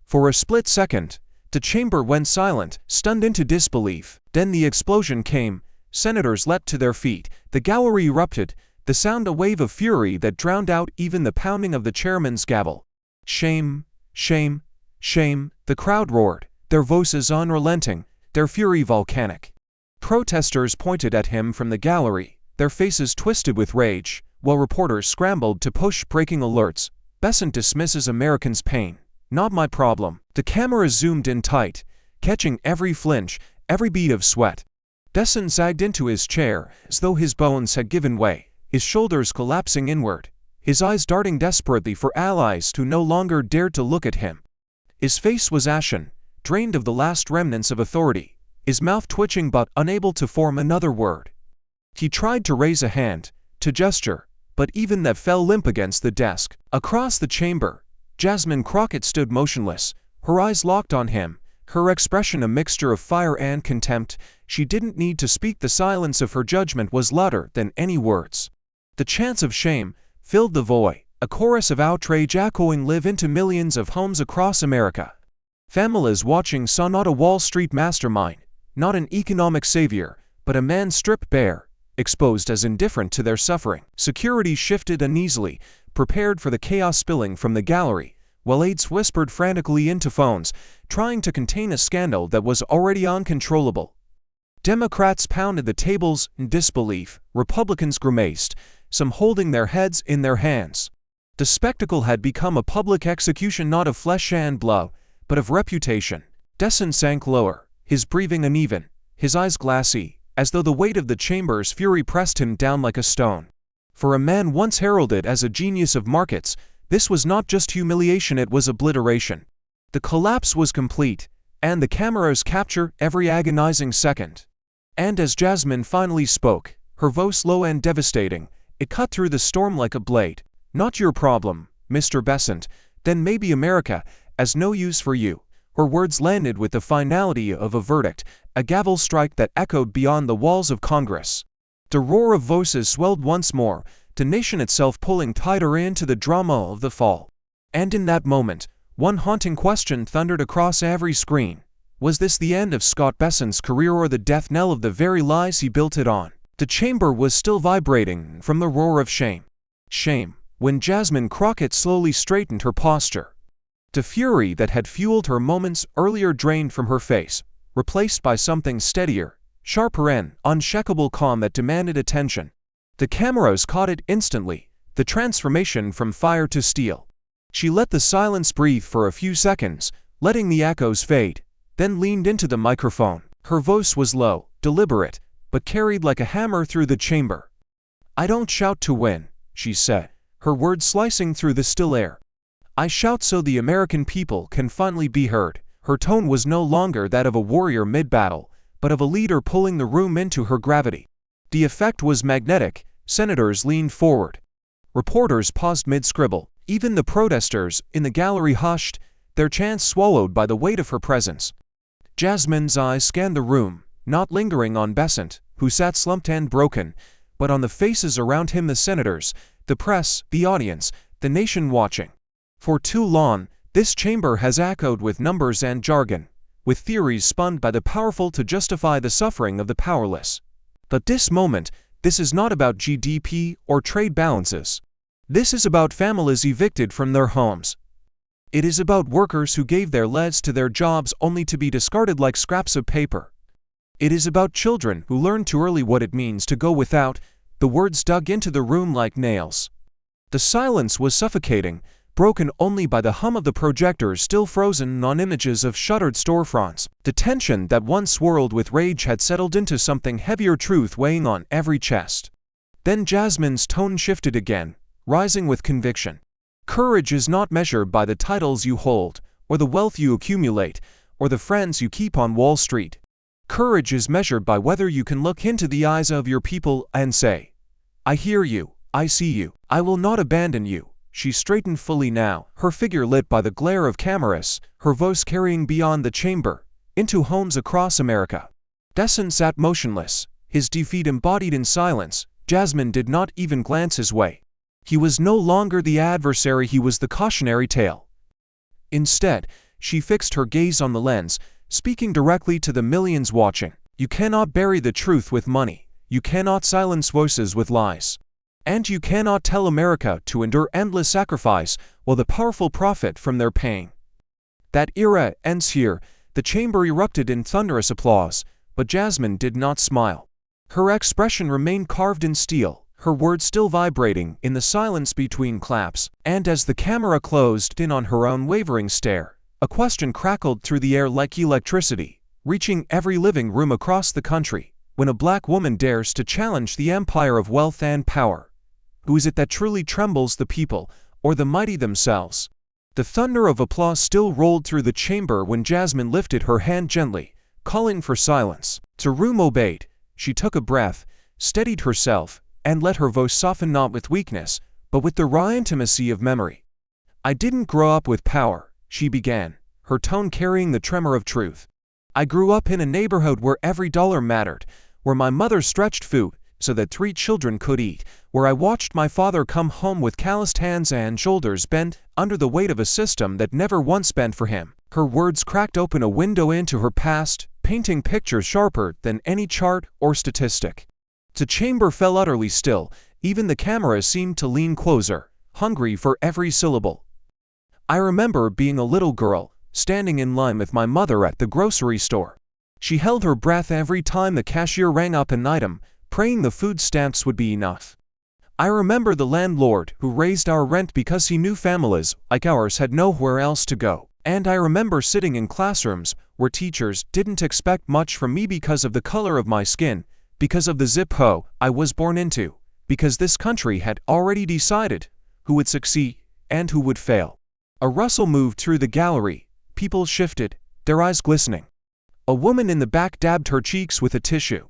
For a split second, the chamber went silent, stunned into disbelief. Then the explosion came. Senators leapt to their feet. The gallery erupted, the sound a wave of fury that drowned out even the pounding of the chairman's gavel. "Shame, shame, shame," the crowd roared, their voices unrelenting, their fury volcanic. Protesters pointed at him from the gallery, their faces twisted with rage, while reporters scrambled to push breaking alerts. "Bessent dismisses Americans' pain. Not my problem." The camera zoomed in tight, catching every flinch, every bead of sweat. Bessent sagged into his chair, as though his bones had given way, his shoulders collapsing inward, his eyes darting desperately for allies who no longer dared to look at him. His face was ashen, drained of the last remnants of authority, his mouth twitching but unable to form another word. He tried to raise a hand, to gesture, but even that fell limp against the desk. Across the chamber, Jasmine Crockett stood motionless, her eyes locked on him, her expression a mixture of fire and contempt. She didn't need to speak. The silence of her judgment was louder than any words. The chants of shame filled the void, a chorus of outrage echoing live into millions of homes across America. Families watching saw not a Wall Street mastermind, not an economic savior, but a man stripped bare, exposed as indifferent to their suffering. Security shifted uneasily, prepared for the chaos spilling from the gallery, while aides whispered frantically into phones, trying to contain a scandal that was already uncontrollable. Democrats pounded the tables in disbelief, Republicans grimaced, some holding their heads in their hands. The spectacle had become a public execution not of flesh and blood, but of reputation. Bessent sank lower, his breathing uneven, his eyes glassy, as though the weight of the chamber's fury pressed him down like a stone. For a man once heralded as a genius of markets, this was not just humiliation, it was obliteration. The collapse was complete, and the cameras captured every agonizing second. And as Jasmine finally spoke, her voice low and devastating, it cut through the storm like a blade. "Not your problem, Mr. Bessent, then maybe America has no use for you." Her words landed with the finality of a verdict, a gavel strike that echoed beyond the walls of Congress. The roar of voices swelled once more, the nation itself pulling tighter into the drama of the fall. And in that moment, one haunting question thundered across every screen. Was this the end of Scott Bessent's career or the death knell of the very lies he built it on? The chamber was still vibrating from the roar of shame. Shame, when Jasmine Crockett slowly straightened her posture. The fury that had fueled her moments earlier drained from her face, replaced by something steadier, sharper and unshakable calm that demanded attention. The cameras caught it instantly, the transformation from fire to steel. She let the silence breathe for a few seconds, letting the echoes fade, then leaned into the microphone. Her voice was low, deliberate, but carried like a hammer through the chamber. "I don't shout to win," she said, her words slicing through the still air. "I shout so the American people can finally be heard." Her tone was no longer that of a warrior mid-battle, but of a leader pulling the room into her gravity. The effect was magnetic. Senators leaned forward. Reporters paused mid-scribble. Even the protesters in the gallery hushed, their chants swallowed by the weight of her presence. Jasmine's eyes scanned the room, not lingering on Bessent, who sat slumped and broken, but on the faces around him, the senators, the press, the audience, the nation watching. For too long, this chamber has echoed with numbers and jargon, with theories spun by the powerful to justify the suffering of the powerless. But this moment, this is not about GDP or trade balances. This is about families evicted from their homes. It is about workers who gave their lives to their jobs only to be discarded like scraps of paper. It is about children who learned too early what it means to go without. The words dug into the room like nails. The silence was suffocating, broken only by the hum of the projectors still frozen on images of shuttered storefronts. The tension that once swirled with rage had settled into something heavier, truth weighing on every chest. Then Jasmine's tone shifted again, rising with conviction. Courage is not measured by the titles you hold, or the wealth you accumulate, or the friends you keep on Wall Street. Courage is measured by whether you can look into the eyes of your people and say, "I hear you, I see you, I will not abandon you." She straightened fully now, her figure lit by the glare of cameras, her voice carrying beyond the chamber, into homes across America. Bessent sat motionless, his defeat embodied in silence. Jasmine did not even glance his way. He was no longer the adversary, he was the cautionary tale. Instead, she fixed her gaze on the lens, speaking directly to the millions watching. You cannot bury the truth with money. You cannot silence voices with lies. And you cannot tell America to endure endless sacrifice while the powerful profit from their pain. That era ends here. The chamber erupted in thunderous applause, but Jasmine did not smile. Her expression remained carved in steel, her words still vibrating in the silence between claps. And as the camera closed in on her unwavering stare, a question crackled through the air like electricity, reaching every living room across the country. When a black woman dares to challenge the empire of wealth and power, who is it that truly trembles, the people or the mighty themselves? The thunder of applause still rolled through the chamber when Jasmine lifted her hand gently, calling for silence. The room obeyed. She took a breath, steadied herself, and let her voice soften not with weakness, but with the raw intimacy of memory. "I didn't grow up with power," she began, her tone carrying the tremor of truth. "I grew up in a neighborhood where every dollar mattered, where my mother stretched food so that 3 children could eat, where I watched my father come home with calloused hands and shoulders bent under the weight of a system that never once bent for him." Her words cracked open a window into her past, painting pictures sharper than any chart or statistic. The chamber fell utterly still, even the cameras seemed to lean closer, hungry for every syllable. "I remember being a little girl, standing in line with my mother at the grocery store. She held her breath every time the cashier rang up an item, praying the food stamps would be enough. I remember the landlord who raised our rent because he knew families like ours had nowhere else to go. And I remember sitting in classrooms where teachers didn't expect much from me because of the color of my skin, because of the zip code I was born into, because this country had already decided who would succeed and who would fail." A rustle moved through the gallery. People shifted, their eyes glistening. A woman in the back dabbed her cheeks with a tissue.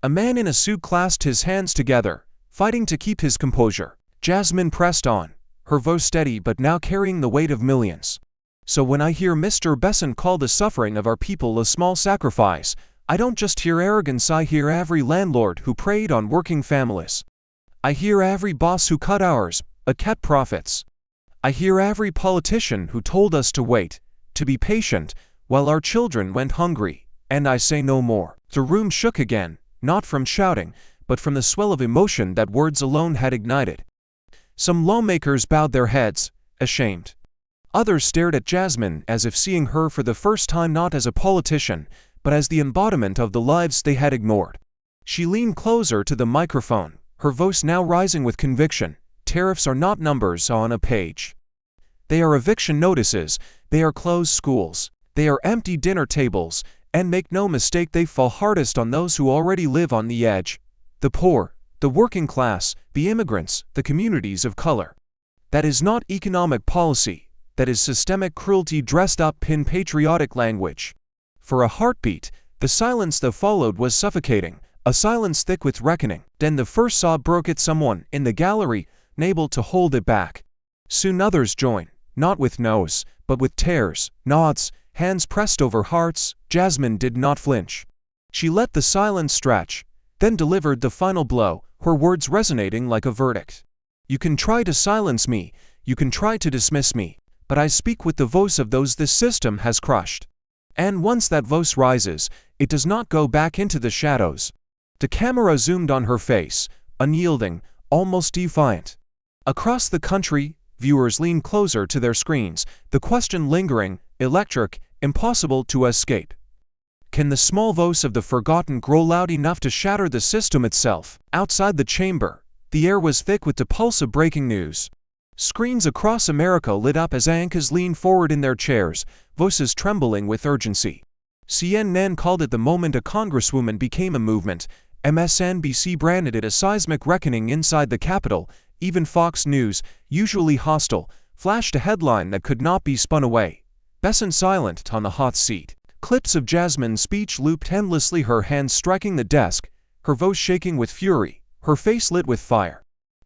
A man in a suit clasped his hands together, fighting to keep his composure. Jasmine pressed on, her voice steady but now carrying the weight of millions. "So when I hear Mr. Bessent call the suffering of our people a small sacrifice, I don't just hear arrogance, I hear every landlord who preyed on working families. I hear every boss who cut hours, cut profits. I hear every politician who told us to wait, to be patient, while our children went hungry, and I say no more." The room shook again, not from shouting, but from the swell of emotion that words alone had ignited. Some lawmakers bowed their heads, ashamed. Others stared at Jasmine as if seeing her for the first time not as a politician, but as the embodiment of the lives they had ignored. She leaned closer to the microphone, her voice now rising with conviction. "Tariffs are not numbers on a page. They are eviction notices, they are closed schools, they are empty dinner tables, and make no mistake, they fall hardest on those who already live on the edge. The poor, the working class, the immigrants, the communities of color. That is not economic policy. That is systemic cruelty dressed up in patriotic language." For a heartbeat, the silence that followed was suffocating, a silence thick with reckoning. Then the first sob broke at someone in the gallery, unable to hold it back. Soon others joined, not with no's, but with tears, nods, hands pressed over hearts. Jasmine did not flinch. She let the silence stretch, then delivered the final blow, her words resonating like a verdict. "You can try to silence me, you can try to dismiss me, but I speak with the voice of those this system has crushed. And once that voice rises, it does not go back into the shadows." The camera zoomed on her face, unyielding, almost defiant. Across the country, viewers leaned closer to their screens, the question lingering, electric, impossible to escape. Can the small voice of the forgotten grow loud enough to shatter the system itself? Outside the chamber, the air was thick with the pulse of breaking news. Screens across America lit up as anchors leaned forward in their chairs, voices trembling with urgency. CNN called it the moment a congresswoman became a movement. MSNBC branded it a seismic reckoning inside the Capitol. Even Fox News, usually hostile, flashed a headline that could not be spun away. Bessent silent on the hot seat. Clips of Jasmine's speech looped endlessly, her hands striking the desk, her voice shaking with fury, her face lit with fire.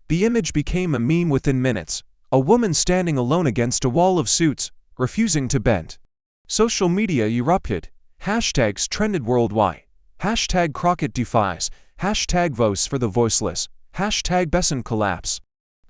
The image became a meme within minutes, a woman standing alone against a wall of suits, refusing to bend. Social media erupted. Hashtags trended worldwide. Hashtag Crockett defies. Hashtag Voice for the voiceless. Hashtag Bessent collapse.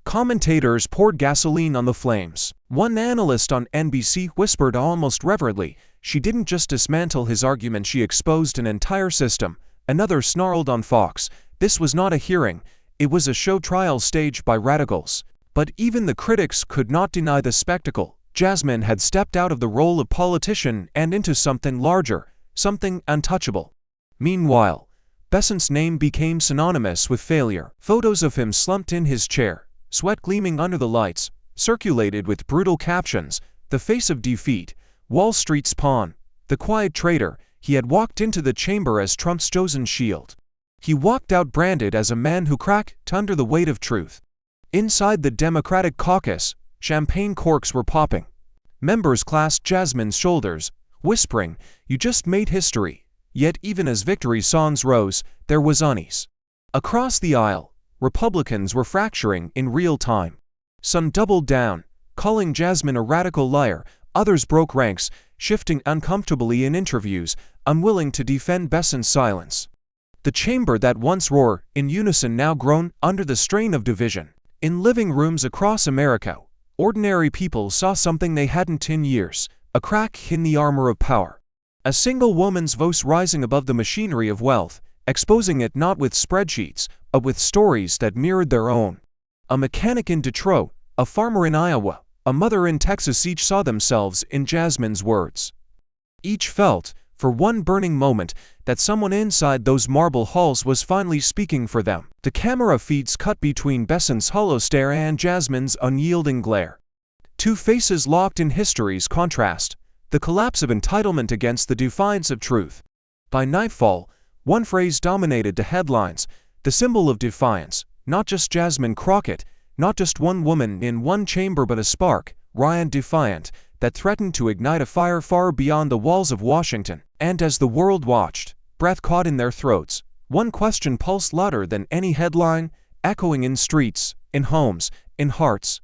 Commentators poured gasoline on the flames. One analyst on NBC whispered almost reverently, "She didn't just dismantle his argument, she exposed an entire system." Another snarled on Fox, "This was not a hearing, it was a show trial staged by radicals." But even the critics could not deny the spectacle. Jasmine had stepped out of the role of politician and into something larger, something untouchable. Meanwhile, Bessent's name became synonymous with failure. Photos of him slumped in his chair, sweat gleaming under the lights, circulated with brutal captions, "The face of defeat, Wall Street's pawn, the quiet traitor." He had walked into the chamber as Trump's chosen shield. He walked out branded as a man who cracked under the weight of truth. Inside the Democratic caucus, champagne corks were popping. Members clasped Jasmine's shoulders, whispering, "You just made history." Yet even as victory songs rose, there was unease. Across the aisle, Republicans were fracturing in real time. Some doubled down, calling Jasmine a radical liar. Others broke ranks, shifting uncomfortably in interviews, unwilling to defend Bessent's silence. The chamber that once roared in unison now groaned under the strain of division. In living rooms across America, ordinary people saw something they hadn't in years, a crack in the armor of power. A single woman's voice rising above the machinery of wealth, exposing it not with spreadsheets, but with stories that mirrored their own. A mechanic in Detroit, a farmer in Iowa, a mother in Texas, each saw themselves in Jasmine's words. Each felt, for one burning moment, that someone inside those marble halls was finally speaking for them. The camera feeds cut between Bessent's hollow stare and Jasmine's unyielding glare. Two faces locked in history's contrast, the collapse of entitlement against the defiance of truth. By nightfall, one phrase dominated the headlines, the symbol of defiance, not just Jasmine Crockett, not just one woman in one chamber, but a spark, Ryan defiant, that threatened to ignite a fire far beyond the walls of Washington. And as the world watched, breath caught in their throats, one question pulsed louder than any headline, echoing in streets, in homes, in hearts.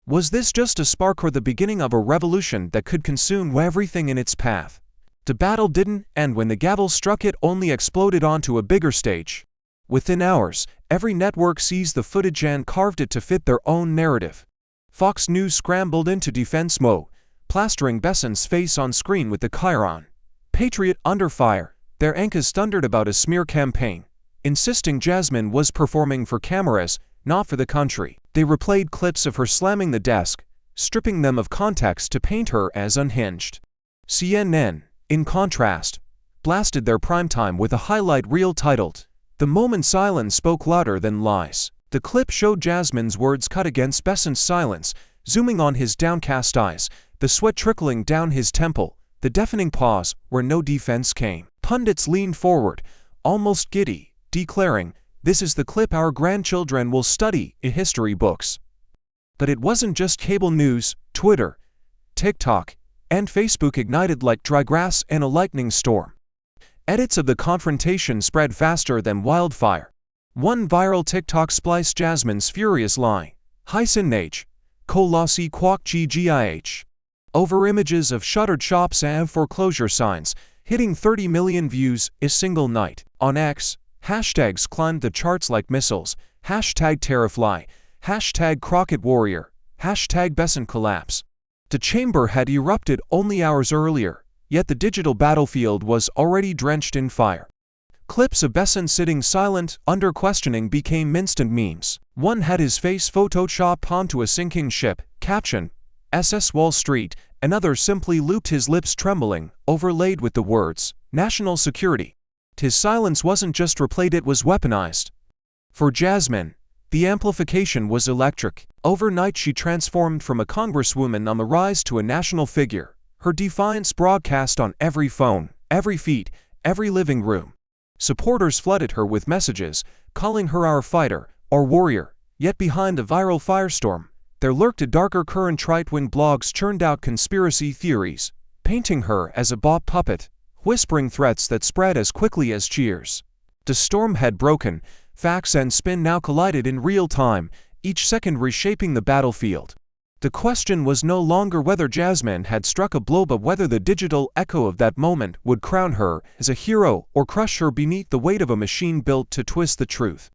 Was this just a spark or the beginning of a revolution that could consume everything in its path? The battle didn't end when the gavel struck, it only exploded onto a bigger stage. Within hours, every network seized the footage and carved it to fit their own narrative. Fox News scrambled into defense mode, plastering Bessent's face on screen with the chyron. Patriot under fire, their anchors thundered about a smear campaign, insisting Jasmine was performing for cameras, not for the country. They replayed clips of her slamming the desk, stripping them of context to paint her as unhinged. CNN, in contrast, blasted their primetime with a highlight reel titled, "The Moment Silence Spoke Louder Than Lies." The clip showed Jasmine's words cut against Bessent's silence, zooming on his downcast eyes, the sweat trickling down his temple, the deafening pause where no defense came. Pundits leaned forward, almost giddy, declaring, "This is the clip our grandchildren will study in history books." But it wasn't just cable news. Twitter, TikTok, and Facebook ignited like dry grass in a lightning storm. Edits of the confrontation spread faster than wildfire. One viral TikTok spliced Jasmine's furious line, "Hycenage, Kolasi Kwak GGIH," over images of shuttered shops and foreclosure signs, hitting 30 million views a single night. On X, hashtags climbed the charts like missiles, hashtag Tariff lie, hashtag Crockett warrior, hashtag Bessent collapse. The chamber had erupted only hours earlier, yet the digital battlefield was already drenched in fire. Clips of Bessent sitting silent under questioning became instant memes. One had his face photoshopped onto a sinking ship, caption, "SS Wall Street." Another simply looped his lips trembling, overlaid with the words, "National Security." His silence wasn't just replayed, it was weaponized. For Jasmine, the amplification was electric. Overnight she transformed from a congresswoman on the rise to a national figure, her defiance broadcast on every phone, every feed, every living room. Supporters flooded her with messages, calling her our fighter, our warrior, yet behind the viral firestorm, there lurked a darker current. Right-wing blogs churned out conspiracy theories, painting her as a bought puppet, whispering threats that spread as quickly as cheers. The storm had broken, facts and spin now collided in real time, each second reshaping the battlefield. The question was no longer whether Jasmine had struck a blow but whether the digital echo of that moment would crown her as a hero or crush her beneath the weight of a machine built to twist the truth.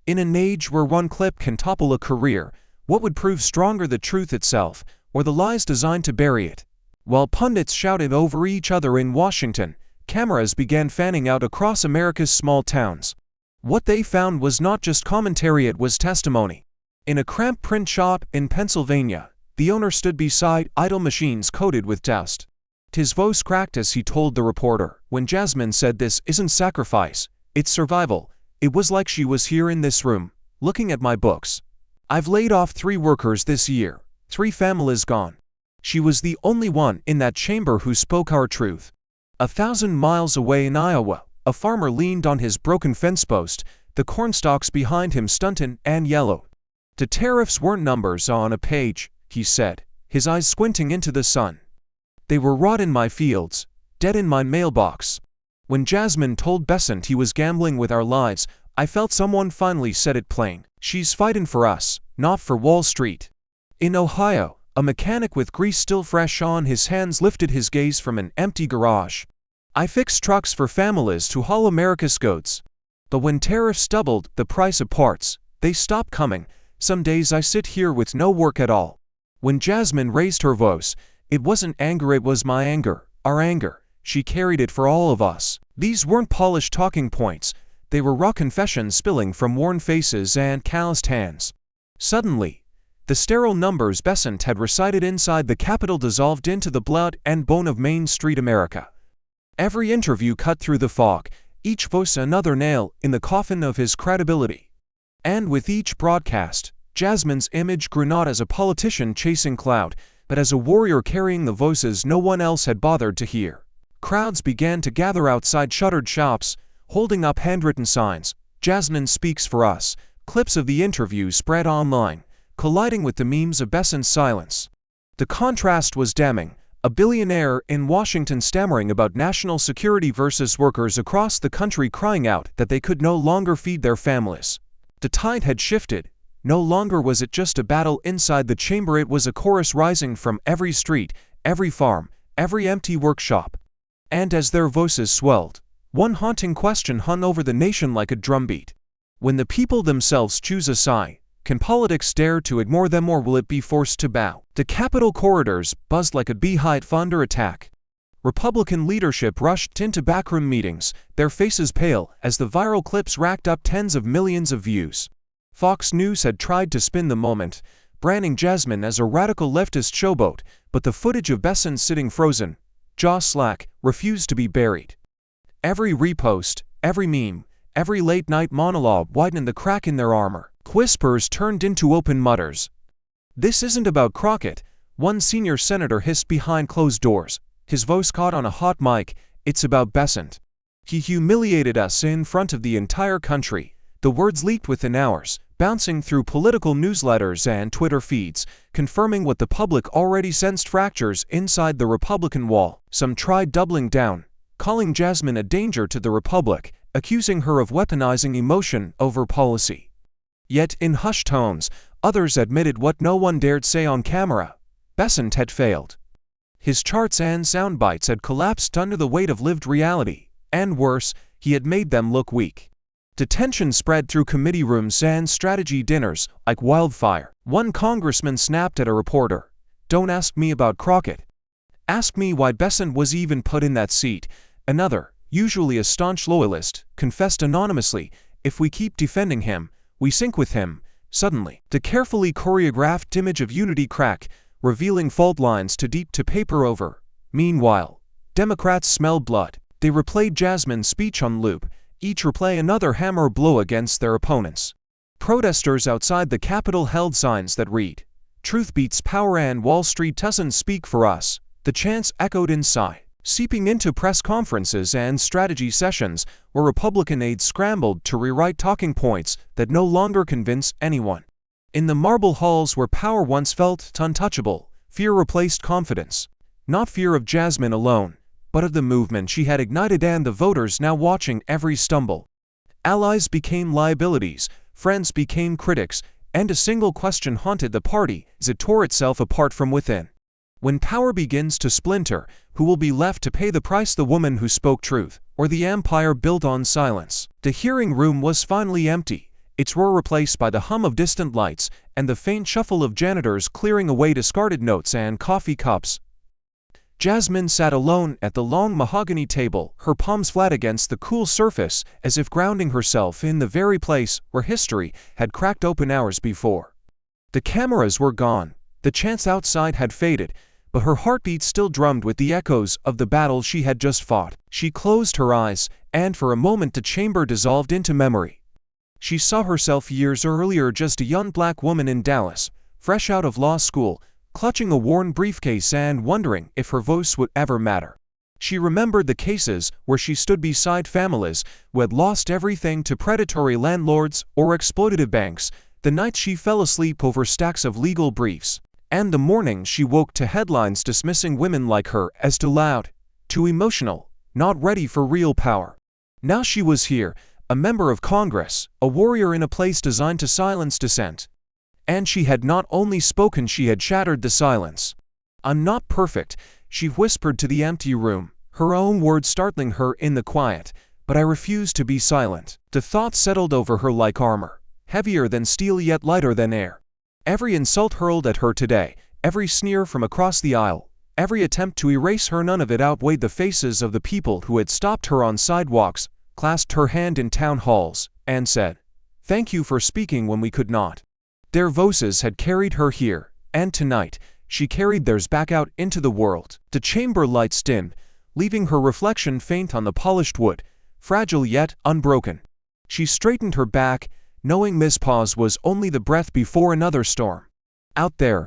In an age where one clip can topple a career, what would prove stronger, the truth itself, or the lies designed to bury it? While pundits shouted over each other in Washington, cameras began fanning out across America's small towns. What they found was not just commentary, it was testimony. In a cramped print shop in Pennsylvania, the owner stood beside idle machines coated with dust. His voice cracked as he told the reporter, "When Jasmine said this isn't sacrifice, it's survival, it was like she was here in this room, looking at my books. I've laid off 3 workers this year, 3 families gone. She was the only one in that chamber who spoke our truth." 1,000 miles away in Iowa, a farmer leaned on his broken fence post, the cornstalks behind him stunted and yellowed. "The tariffs weren't numbers on a page," he said, his eyes squinting into the sun. "They were rot in my fields, dead in my mailbox." When Jasmine told Bessent he was gambling with our lives, I felt someone finally said it plain. She's fighting for us, not for Wall Street. In Ohio, a mechanic with grease still fresh on his hands lifted his gaze from an empty garage. "I fix trucks for families to haul America's goods. But when tariffs doubled the price of parts, they stopped coming. Some days I sit here with no work at all." When Jasmine raised her voice, it wasn't anger, it was my anger, our anger. She carried it for all of us. These weren't polished talking points, they were raw confessions spilling from worn faces and calloused hands. Suddenly, the sterile numbers Bessent had recited inside the Capitol dissolved into the blood and bone of Main Street America. Every interview cut through the fog, each voice another nail in the coffin of his credibility. And with each broadcast, Jasmine's image grew not as a politician chasing clout, but as a warrior carrying the voices no one else had bothered to hear. Crowds began to gather outside shuttered shops, holding up handwritten signs, "Jasmine speaks for us." Clips of the interview spread online, colliding with the memes of Bessent's silence. The contrast was damning, a billionaire in Washington stammering about national security versus workers across the country crying out that they could no longer feed their families. The tide had shifted. No longer was it just a battle inside the chamber, it was a chorus rising from every street, every farm, every empty workshop. And as their voices swelled, one haunting question hung over the nation like a drumbeat. When the people themselves choose a side, can politics dare to ignore them, or will it be forced to bow? The Capitol corridors buzzed like a beehive under attack. Republican leadership rushed into backroom meetings, their faces pale as the viral clips racked up tens of millions of views. Fox News had tried to spin the moment, branding Jasmine as a radical leftist showboat, but the footage of Bessent sitting frozen, jaw slack, refused to be buried. Every repost, every meme, every late-night monologue widened the crack in their armor. Whispers turned into open mutters. "This isn't about Crockett," one senior senator hissed behind closed doors, his voice caught on a hot mic. "It's about Bessent. He humiliated us in front of the entire country." The words leaked within hours, bouncing through political newsletters and Twitter feeds, confirming what the public already sensed: fractures inside the Republican wall. Some tried doubling down, calling Jasmine a danger to the Republic, accusing her of weaponizing emotion over policy. Yet in hushed tones, others admitted what no one dared say on camera: Bessent had failed. His charts and sound bites had collapsed under the weight of lived reality, and worse, he had made them look weak. The tension spread through committee rooms and strategy dinners like wildfire. One congressman snapped at a reporter, "Don't ask me about Crockett. Ask me why Bessent was even put in that seat." Another, usually a staunch loyalist, confessed anonymously, "If we keep defending him, we sink with him." Suddenly, the carefully choreographed image of unity cracked, revealing fault lines too deep to paper over. Meanwhile, Democrats smelled blood. They replayed Jasmine's speech on loop, each replay another hammer blow against their opponents. Protesters outside the Capitol held signs that read, "Truth beats power and Wall Street doesn't speak for us." The chants echoed inside, seeping into press conferences and strategy sessions where Republican aides scrambled to rewrite talking points that no longer convince anyone. In the marble halls where power once felt untouchable, fear replaced confidence. Not fear of Jasmine alone, but of the movement she had ignited and the voters now watching every stumble. Allies became liabilities, friends became critics, and a single question haunted the party as it tore itself apart from within. When power begins to splinter, who will be left to pay the price? The woman who spoke truth, or the empire built on silence? The hearing room was finally empty, its roar replaced by the hum of distant lights and the faint shuffle of janitors clearing away discarded notes and coffee cups. Jasmine sat alone at the long mahogany table, her palms flat against the cool surface, as if grounding herself in the very place where history had cracked open hours before. The cameras were gone, the chants outside had faded, but her heartbeat still drummed with the echoes of the battle she had just fought. She closed her eyes, and for a moment the chamber dissolved into memory. She saw herself years earlier, just a young black woman in Dallas, fresh out of law school, clutching a worn briefcase and wondering if her voice would ever matter. She remembered the cases where she stood beside families who had lost everything to predatory landlords or exploitative banks, the nights she fell asleep over stacks of legal briefs, and the mornings she woke to headlines dismissing women like her as too loud, too emotional, not ready for real power. Now she was here, a member of Congress, a warrior in a place designed to silence dissent. And she had not only spoken, she had shattered the silence. "I'm not perfect," she whispered to the empty room, her own words startling her in the quiet, "but I refuse to be silent." The thought settled over her like armor, heavier than steel yet lighter than air. Every insult hurled at her today, every sneer from across the aisle, every attempt to erase her, none of it outweighed the faces of the people who had stopped her on sidewalks, clasped her hand in town halls, and said, "Thank you for speaking when we could not." Their voices had carried her here, and tonight, she carried theirs back out into the world. The chamber lights dimmed, leaving her reflection faint on the polished wood, fragile yet unbroken. She straightened her back, knowing this pause was only the breath before another storm. Out there,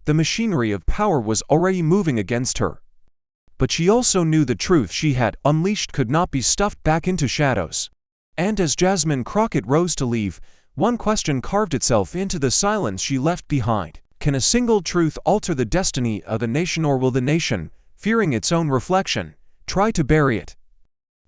the machinery of power was already moving against her. But she also knew the truth she had unleashed could not be stuffed back into shadows. And as Jasmine Crockett rose to leave, one question carved itself into the silence she left behind. Can a single truth alter the destiny of a nation, or will the nation, fearing its own reflection, try to bury it?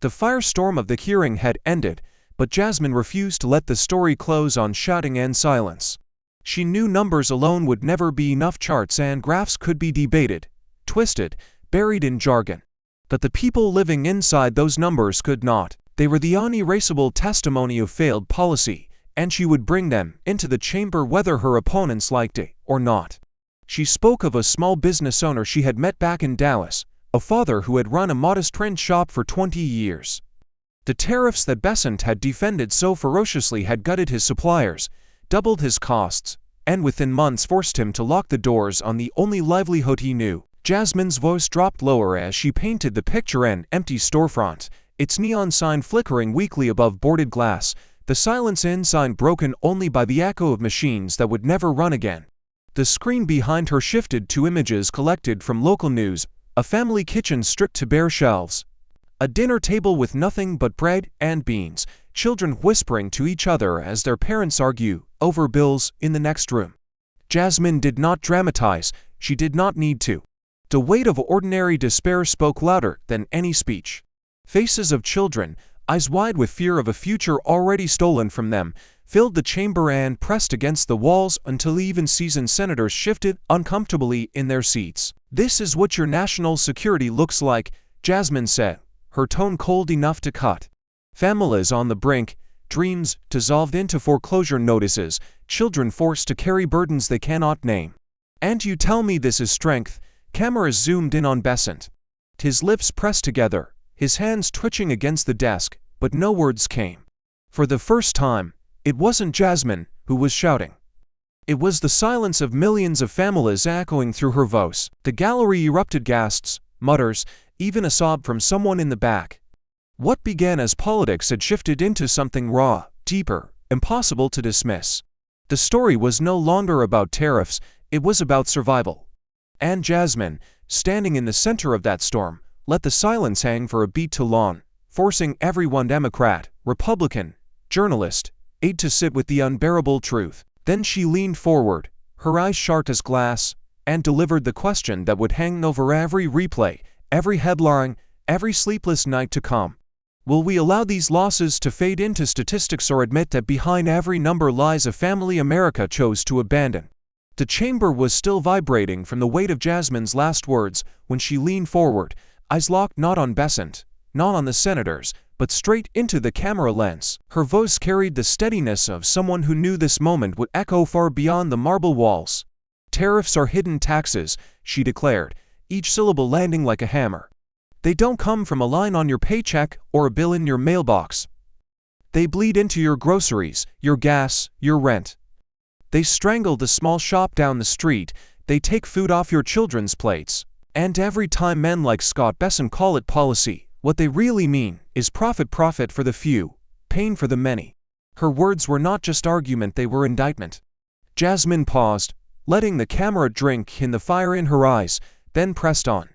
The firestorm of the hearing had ended, but Jasmine refused to let the story close on shouting and silence. She knew numbers alone would never be enough. Charts and graphs could be debated, twisted, buried in jargon. But the people living inside those numbers could not. They were the unerasable testimony of failed policy, and she would bring them into the chamber whether her opponents liked it or not. She spoke of a small business owner she had met back in Dallas, a father who had run a modest print shop for 20 years. The tariffs that Bessent had defended so ferociously had gutted his suppliers, doubled his costs, and within months forced him to lock the doors on the only livelihood he knew. Jasmine's voice dropped lower as she painted the picture: an empty storefront, its neon sign flickering weakly above boarded glass, the silence inside broken only by the echo of machines that would never run again. The screen behind her shifted to images collected from local news, a family kitchen stripped to bare shelves, a dinner table with nothing but bread and beans, children whispering to each other as their parents argue over bills in the next room. Jasmine did not dramatize, she did not need to. The weight of ordinary despair spoke louder than any speech. Faces of children, eyes wide with fear of a future already stolen from them, filled the chamber and pressed against the walls until even seasoned senators shifted uncomfortably in their seats. "This is what your national security looks like," Jasmine said, her tone cold enough to cut. Families on the brink, dreams dissolved into foreclosure notices, children forced to carry burdens they cannot name. "And you tell me this is strength?" Cameras zoomed in on Bessent. His lips pressed together, his hands twitching against the desk, but no words came. For the first time, it wasn't Jasmine who was shouting. It was the silence of millions of families echoing through her voice. The gallery erupted: gasps, mutters, even a sob from someone in the back. What began as politics had shifted into something raw, deeper, impossible to dismiss. The story was no longer about tariffs, it was about survival. And Jasmine, standing in the center of that storm, let the silence hang for a beat too long, forcing everyone, Democrat, Republican, journalist, aide, to sit with the unbearable truth. Then she leaned forward, her eyes sharp as glass, and delivered the question that would hang over every replay, every headline, every sleepless night to come. Will we allow these losses to fade into statistics or admit that behind every number lies a family America chose to abandon? The chamber was still vibrating from the weight of Jasmine's last words when she leaned forward, eyes locked not on Bessent, not on the senators, but straight into the camera lens. Her voice carried the steadiness of someone who knew this moment would echo far beyond the marble walls. Tariffs are hidden taxes, she declared, each syllable landing like a hammer. They don't come from a line on your paycheck or a bill in your mailbox. They bleed into your groceries, your gas, your rent. They strangle the small shop down the street, they take food off your children's plates. And every time men like Scott Bessent call it policy, what they really mean is profit for the few, pain for the many. Her words were not just argument, they were indictment. Jasmine paused, letting the camera drink in the fire in her eyes, then pressed on.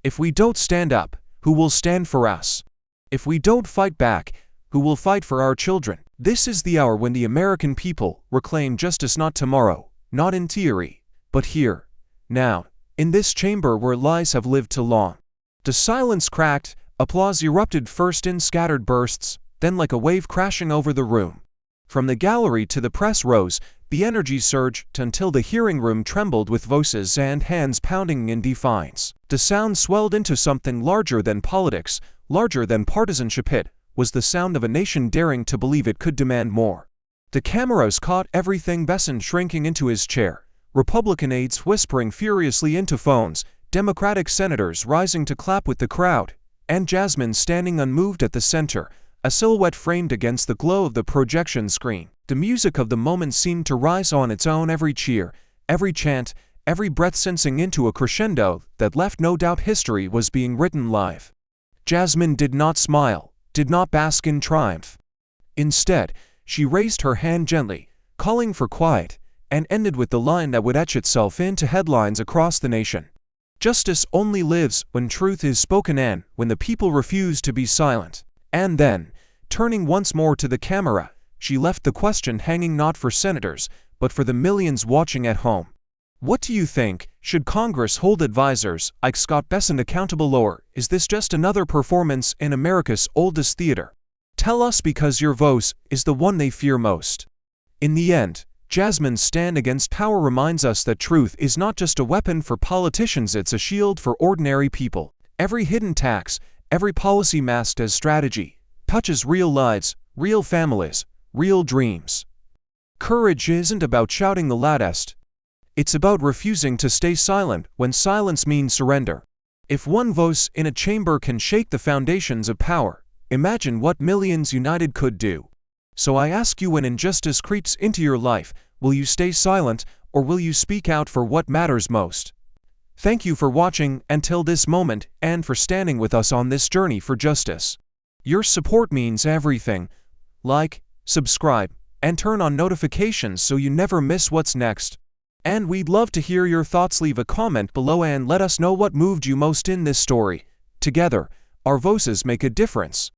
If we don't stand up, who will stand for us? If we don't fight back, who will fight for our children? This is the hour when the American people reclaim justice, not tomorrow, not in theory, but here, now, in this chamber where lies have lived too long. The silence cracked, applause erupted, first in scattered bursts, then like a wave crashing over the room. From the gallery to the press rows, the energy surged until the hearing room trembled with voices and hands pounding in defiance. The sound swelled into something larger than politics, larger than partisanship. It was the sound of a nation daring to believe it could demand more. The cameras caught everything: Bessent shrinking into his chair, Republican aides whispering furiously into phones, Democratic senators rising to clap with the crowd, and Jasmine standing unmoved at the center, a silhouette framed against the glow of the projection screen. The music of the moment seemed to rise on its own, every cheer, every chant, every breath sensing into a crescendo that left no doubt history was being written live. Jasmine did not smile, did not bask in triumph. Instead, she raised her hand gently, calling for quiet, and ended with the line that would etch itself into headlines across the nation. Justice only lives when truth is spoken and when the people refuse to be silent. And then, turning once more to the camera, she left the question hanging not for senators, but for the millions watching at home. What do you think? Should Congress hold advisors like Scott Bessent accountable, or is this just another performance in America's oldest theater? Tell us, because your voice is the one they fear most. In the end, Jasmine's stand against power reminds us that truth is not just a weapon for politicians, it's a shield for ordinary people. Every hidden tax, every policy masked as strategy, touches real lives, real families, real dreams. Courage isn't about shouting the loudest. It's about refusing to stay silent when silence means surrender. If one voice in a chamber can shake the foundations of power, imagine what millions united could do. So I ask you, when injustice creeps into your life, will you stay silent, or will you speak out for what matters most? Thank you for watching until this moment and for standing with us on this journey for justice. Your support means everything. Like, subscribe, and turn on notifications so you never miss what's next. And we'd love to hear your thoughts. Leave a comment below and let us know what moved you most in this story. Together, our voices make a difference.